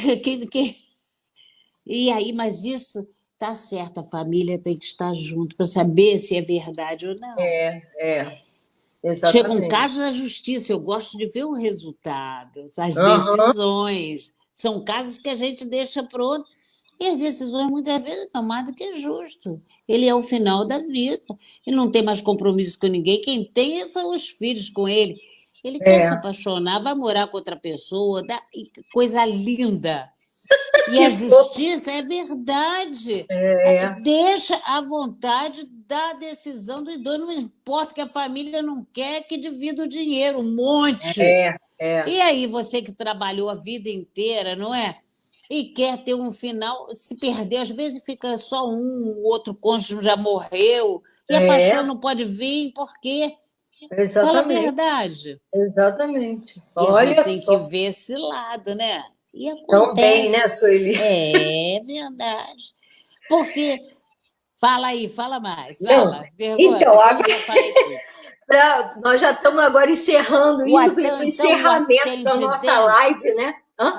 e aí, mas isso tá certo, a família tem que estar junto para saber se é verdade ou não. É, Chegam casos exatamente. à justiça, eu gosto de ver o resultado, as Aham, decisões. São casos que a gente deixa pronto, e as decisões muitas vezes não mais do que justo. Ele é o final da vida, ele não tem mais compromisso com ninguém, quem tem são os filhos com ele. Ele quer se é. apaixonar, vai morar com outra pessoa, e coisa linda. E Que a fofo. justiça é verdade. É, Deixa à vontade da decisão do idoso. Não importa que a família não quer que divida o dinheiro, um monte. é. E aí, você que trabalhou a vida inteira, não é? E quer ter um final, se perder, às vezes fica só um, o outro cônjuge já morreu, e a paixão É, não pode vir, por quê? Fala a exatamente, verdade. exatamente. E a gente Olha tem que só. ver esse lado, né? E Tão bem, né, acontece, Sueli? é verdade. Porque, fala aí, fala mais, Não. fala, pergunta, Então, que eu já falei tudo. nós já estamos agora encerrando, indo para o Então, o encerramento da nossa atendimento, live, né? Hã?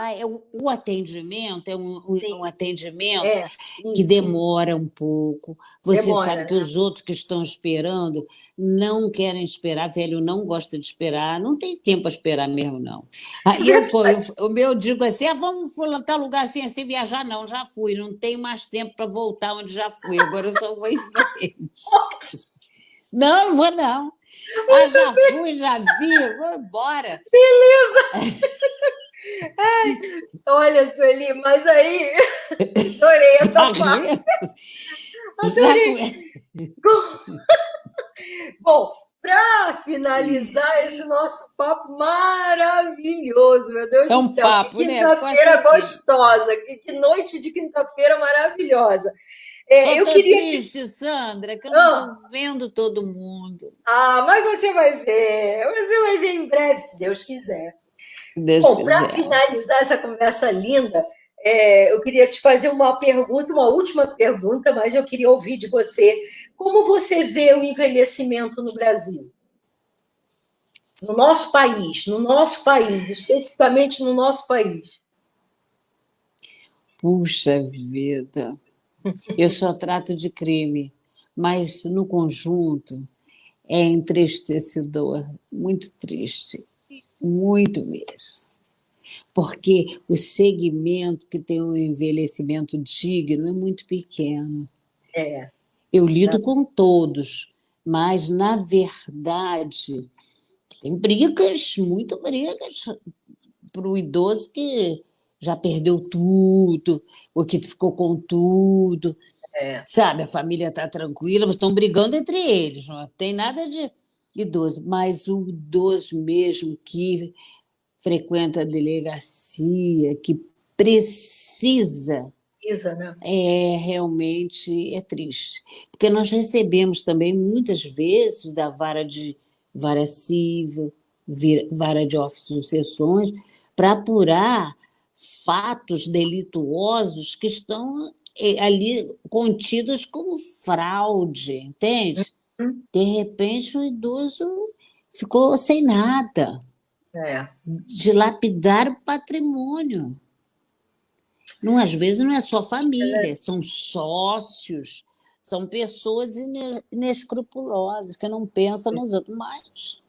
o atendimento é Sim, um atendimento é, que isso. demora um pouco. Você Demora, sabe que né? os outros que estão esperando não querem esperar, velho não gosta de esperar, não tem tempo para esperar mesmo, não. Aí o meu digo assim: vamos tal lugar assim, assim, viajar? Não, já fui, não tenho mais tempo para voltar onde já fui, agora eu só vou em frente. Não, não vou não. Já fui, já vi, vou embora. Olha, Sueli, mas aí, adorei essa Já parte, vi? Já adorei. come... Bom, para finalizar esse nosso papo maravilhoso, meu Deus É do um céu, que papo, né? Gosto quinta-feira assim. gostosa, que noite de quinta-feira maravilhosa. Só Eu tô queria te. triste, Sandra, que eu não estou Ah, vendo todo mundo. mas você vai ver em breve, se Deus quiser. Se Deus Bom, para quiser. finalizar essa conversa linda, eu queria te fazer uma pergunta, uma última pergunta, mas eu queria ouvir de você. Como você vê o envelhecimento no Brasil? No nosso país, especificamente no nosso país. Puxa vida. Eu só trato de crime, mas no conjunto é entristecedor, muito triste, muito mesmo. Porque o segmento que tem um envelhecimento digno é muito pequeno. É, Eu lido com todos, mas, na verdade, tem brigas, muito brigas, para o idoso que já perdeu tudo, ou que ficou com tudo. é, Sabe, a família está tranquila, mas estão brigando entre eles, não tem nada de idoso. Mas o idoso mesmo que frequenta a delegacia, que precisa, precisa, né? realmente é triste. Porque nós recebemos também, muitas vezes, da vara civil, vara de ofício de sucessões, para apurar fatos delituosos que estão ali contidos como fraude, entende? Hum, De repente, o idoso ficou sem nada, É, dilapidar o patrimônio. Não, às vezes não é só família, são sócios, são pessoas inescrupulosas, que não pensam nos outros. Mas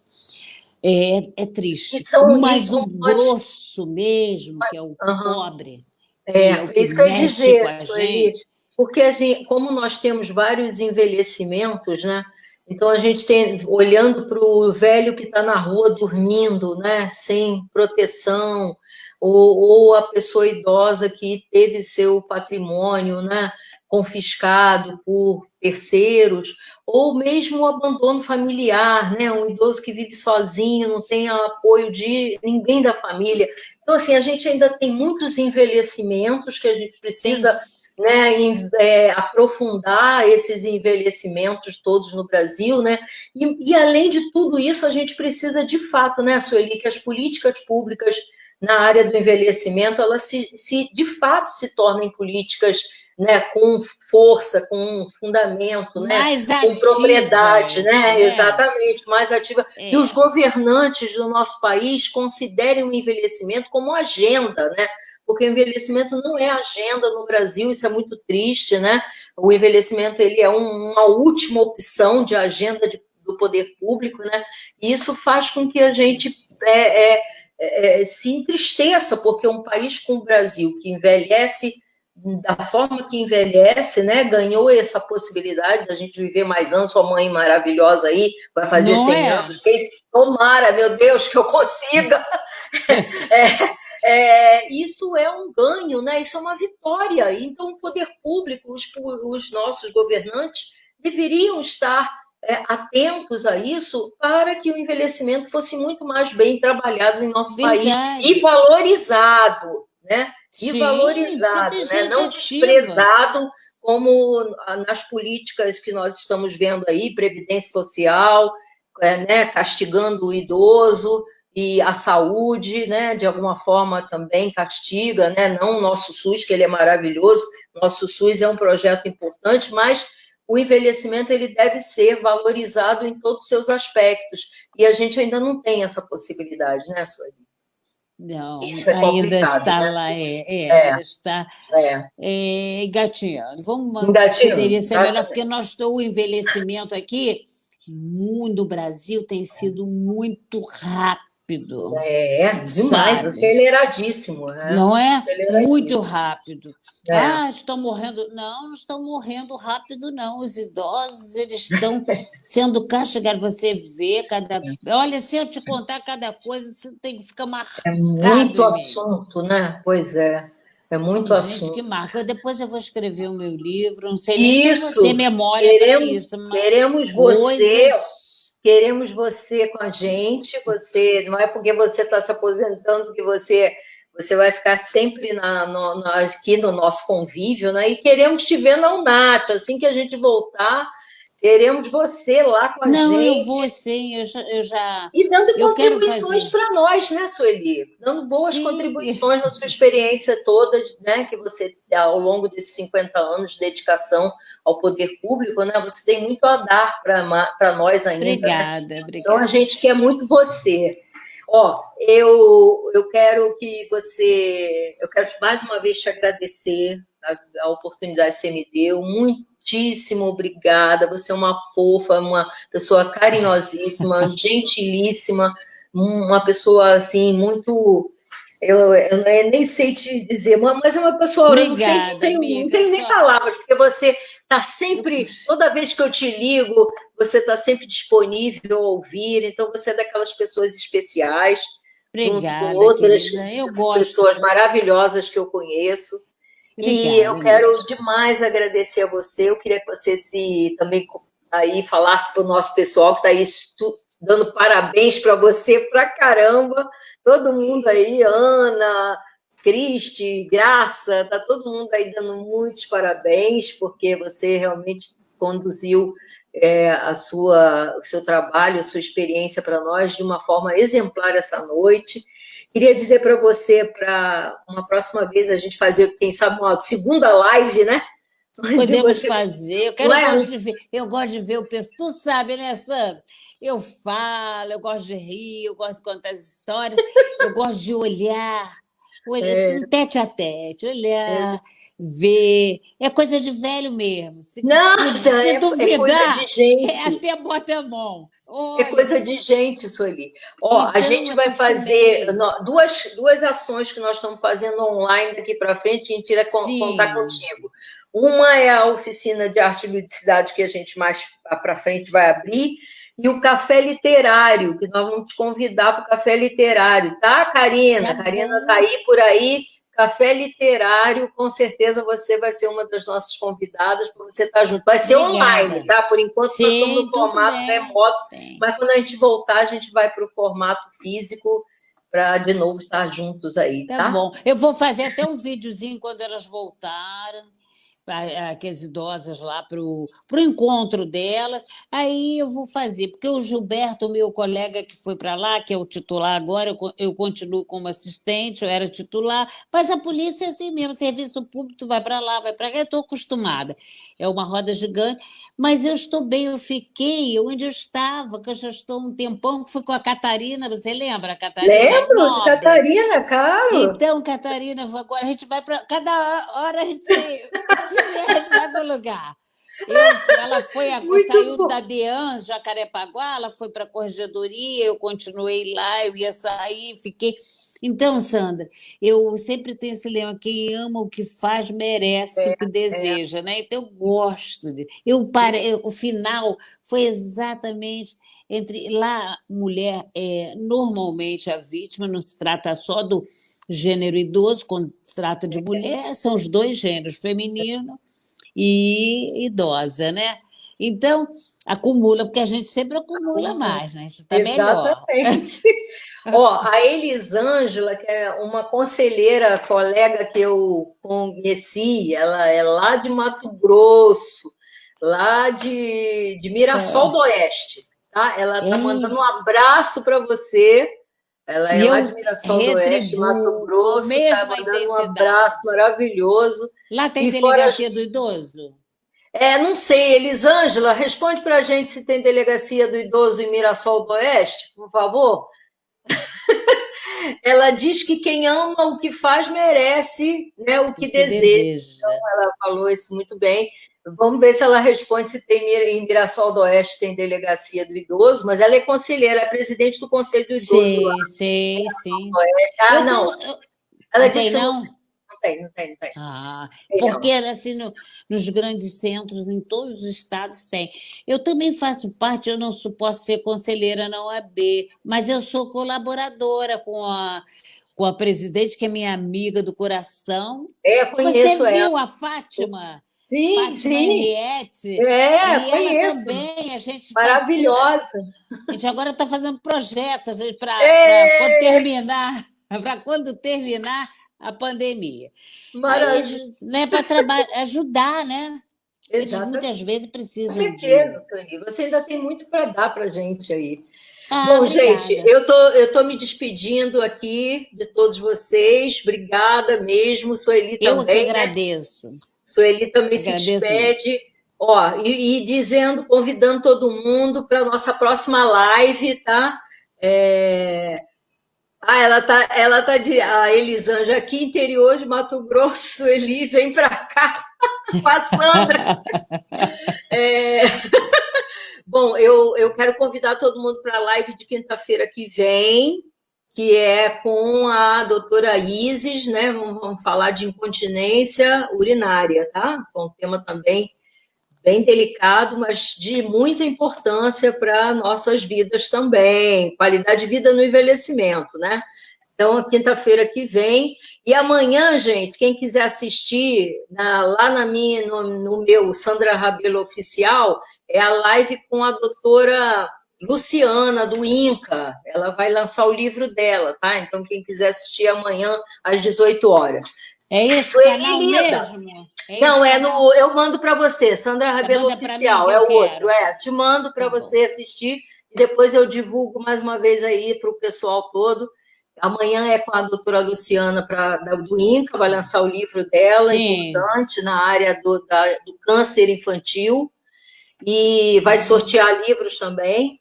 é e triste. são e Mas o com umas, grosso mesmo, que é o aham, pobre, que é o que isso que eu ia mexe com dizer, a Sueli. gente, porque como nós temos vários envelhecimentos, né? Então a gente tem, olhando para o velho que está na rua dormindo, né? Sem proteção, ou a pessoa idosa que teve seu patrimônio, né? Confiscado por terceiros, ou mesmo o abandono familiar, né? Um idoso que vive sozinho, não tem apoio de ninguém da família. Então, assim, a gente ainda tem muitos envelhecimentos que a gente precisa, né, aprofundar esses envelhecimentos todos no Brasil, né? E, além de tudo isso, a gente precisa, de fato, né, Sueli, que as políticas públicas na área do envelhecimento, elas de fato se tornem políticas, né, com força, com fundamento, né, mais com propriedade, ativas, né, né? exatamente, mais ativa. E os governantes do nosso país considerem o envelhecimento como agenda, né, porque o envelhecimento não é agenda no Brasil, isso é muito triste, né, o envelhecimento ele é uma última opção de agenda do poder público, né, e isso faz com que a gente se entristeça, porque um país como o Brasil, que envelhece da forma que envelhece, né, ganhou essa possibilidade da gente viver mais anos. Sua mãe maravilhosa aí, vai fazer Não 100 anos. Tomara, meu Deus, que eu consiga. Isso é um ganho, né? Isso é uma vitória. Então, o poder público, os nossos governantes, deveriam estar atentos a isso para que o envelhecimento fosse muito mais bem trabalhado em nosso país e valorizado, né? E valorizado, né? Não desprezado como nas políticas que nós estamos vendo aí, previdência social, né? Castigando o idoso e a saúde, né? De alguma forma também castiga, né? Não o nosso SUS, que ele é maravilhoso, nosso SUS é um projeto importante, mas o envelhecimento ele deve ser valorizado em todos os seus aspectos, e a gente ainda não tem essa possibilidade, né, Sueli? Não, Isso é ainda está né? lá, ainda está engatinhando. Poderia ser melhor, porque o envelhecimento aqui, no Brasil, tem sido muito rápido. Demais, aceleradíssimo. Não é? Muito rápido. Estão morrendo. Não estão morrendo rápido, não. Os idosos, eles estão sendo castigados. Você vê cada... Olha, se eu te contar cada coisa, você tem que ficar marcado. É muito assunto, né? Pois é. É muito assunto. Que marca. Depois eu vou escrever o meu livro. Não sei nem se eu vou ter memória para isso. Mas queremos você com a gente. Você não é porque você está se aposentando que você vai ficar sempre aqui no nosso convívio, né? E queremos te ver na UNAT. Assim que a gente voltar, queremos você lá com a gente. Não, eu vou sim, eu já... E dando contribuições para nós, né, Sueli? Dando boas contribuições na sua experiência toda, né, que você, ao longo desses 50 anos de dedicação ao poder público, né, você tem muito a dar para nós ainda. Obrigada, né? obrigada. Então, a gente quer muito você. Eu quero eu quero mais uma vez te agradecer a oportunidade que você me deu, muitíssimo obrigada, você é uma fofa, uma pessoa carinhosíssima, gentilíssima, uma pessoa, assim, muito... Eu nem sei te dizer, mas é uma pessoa... Obrigada, não tenho nem palavras, porque você está sempre... Toda vez que eu te ligo, você está sempre disponível a ouvir, então você é daquelas pessoas especiais, obrigada, junto com outras pessoas maravilhosas que eu conheço. Obrigada, e eu quero demais agradecer a você. Eu queria que você também aí falasse para o nosso pessoal que está aí dando parabéns para você pra caramba. Todo mundo aí, Ana, Cristi, Graça, está todo mundo aí dando muitos parabéns, porque você realmente conduziu o seu trabalho, a sua experiência para nós de uma forma exemplar essa noite. Queria dizer para você, para uma próxima vez, a gente fazer, quem sabe, uma segunda live, né? Podemos fazer. Eu gosto de ver o pessoal. Tu sabe, né, Sam? Eu falo, eu gosto de rir, eu gosto de contar as histórias, eu gosto de olhar um tete a tete, olhar, ver. É coisa de velho mesmo. Se duvidar, é coisa de gente. Até bota a mão. Olha, é coisa de gente, Sueli. Então, a gente vai fazer duas ações que nós estamos fazendo online daqui para frente, e a gente irá contar contigo. Uma é a oficina de arte e ludicidade que a gente mais para frente vai abrir, e o café literário, que nós vamos te convidar para o café literário, tá, Karina? Tá Karina bom. está aí por aí. Café literário, com certeza você vai ser uma das nossas convidadas para você estar junto. Vai ser online, Obrigada. tá? Por enquanto nós estamos no Sim, tudo formato bem. remoto, Bem. mas quando a gente voltar, a gente vai para o formato físico para de novo estar juntos aí, Tá tá? bom. Eu vou fazer até um videozinho quando elas voltarem, que as idosas lá para o encontro delas. Aí eu vou fazer, porque o Gilberto, meu colega que foi para lá, que é o titular agora, eu continuo como assistente, eu era titular, mas a polícia é assim mesmo, serviço público, tu vai para lá, vai para cá, eu estou acostumada. É uma roda gigante, mas eu estou bem, eu fiquei onde eu estava, que eu já estou um tempão, que fui com a Catarina, você lembra a Catarina Lembro de Nobre? Catarina, claro. Então, Catarina, agora a gente vai para. Cada hora a gente vai para o lugar. Ela Muito saiu bom. da DEAN, Jacarepaguá, ela foi para a corregedoria, eu continuei lá, eu ia sair, fiquei. Então, Sandra, eu sempre tenho esse lema: quem ama o que faz merece o que É, deseja, né? Então, eu gosto de. O final foi exatamente entre lá, mulher é normalmente a vítima, não se trata só do gênero idoso, quando se trata de mulher, são os dois gêneros, feminino e idosa, né? Então, acumula, porque a gente sempre acumula mais, né? A gente está melhor. exatamente. Ó, a Elisângela, que é uma conselheira, colega que eu conheci, ela é lá de Mato Grosso, lá de Mirassol do Oeste, tá? Ela tá mandando um É, abraço para você. Ela é e lá de eu Mirassol do Oeste, Mato retribuo com a Grosso, tá mesma mandando um abraço intensidade. maravilhoso. Lá tem E fora, delegacia do idoso? não sei, Elisângela, responde para a gente se tem delegacia do idoso em Mirassol do Oeste, por favor. Ela diz que quem ama o que faz merece, né, o O que que deseja. deseja. Ela falou isso muito bem. Vamos ver se ela responde se tem em Mirassol do Oeste tem delegacia do idoso, mas ela é conselheira, é presidente do Conselho do Idoso lá. Sei, sei, sim. Ah, Eu não, tô. ela Não disse tem, que não não? tem, não tem, não tem. Ah, Tem porque não. assim, nos grandes centros, em todos os estados tem. Eu também faço parte, eu não posso ser conselheira na OAB, mas eu sou colaboradora com a presidente, que é minha amiga do coração. Você Conheço ela. viu a Fátima? Sim, Fátima sim. Henriette, e ela Conheço. também, a gente faz tudo. Maravilhosa. A gente agora está fazendo projetos para quando É, terminar, para quando terminar a pandemia. Aí, maravilhosa. né, para ajudar, né? Eles Exatamente. muitas vezes Com precisam de. certeza, Sueli. Você ainda tem muito para dar para a gente aí. Ah, Bom, gente, obrigada. eu tô me despedindo aqui de todos vocês. Obrigada mesmo. Sueli Eu é que também, né? agradeço. Sueli também se Agradeço muito. despede. Ó, e dizendo, convidando todo mundo para a nossa próxima live, tá? É, a Elisângela aqui, interior de Mato Grosso, Sueli, vem para cá com a Sandra. É, bom, eu quero convidar todo mundo para a live de quinta-feira que vem, que é com a doutora Isis, né? Vamos falar de incontinência urinária, tá? Um tema também bem delicado, mas de muita importância para nossas vidas também, qualidade de vida no envelhecimento, né? Então, quinta-feira que vem. E amanhã, gente, quem quiser assistir lá no meu Sandra Rabelo Oficial, é a live com a doutora Luciana, do INCA. Ela vai lançar o livro dela, tá? Então, quem quiser assistir amanhã, às 18 horas. É esse Sueli, canal linda! mesmo? É esse Não, canal? eu mando para você, Sandra Tá, Rabelo manda para mim Oficial, que é eu o outro, quero. te mando para Tá bom. você assistir e depois eu divulgo mais uma vez aí para o pessoal todo. Amanhã é com a doutora Luciana do INCA, vai lançar o livro dela, Sim. importante na área do câncer infantil, e vai sortear livros também.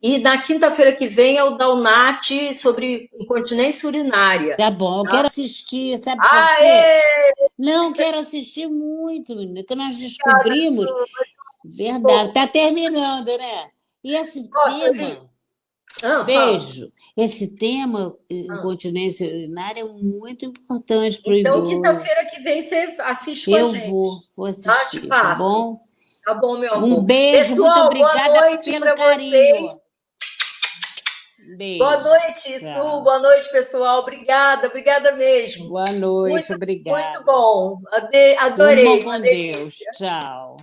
E na quinta-feira que vem é o Dalnat sobre incontinência urinária. Tá bom, eu Tá? quero assistir, sabe por quê? Aê! Não, quero assistir muito, menina, que nós descobrimos. Verdade, está terminando, né? E esse Nossa, tema. Fala. Beijo. Esse tema, incontinência urinária, é muito importante para o Então, idoso. quinta-feira que vem você assiste com a Eu gente. vou Tá? Te assistir, tá passo. bom? Tá bom, meu Um amor. beijo, muito Pessoal, boa obrigada noite pelo para carinho. vocês. Boa Beijo. noite, Su. Tchau. Boa noite, pessoal. Obrigada, obrigada mesmo. Boa noite, Muito, muito obrigada. bom. Durmam Adorei, uma com Deus. delícia. Tchau.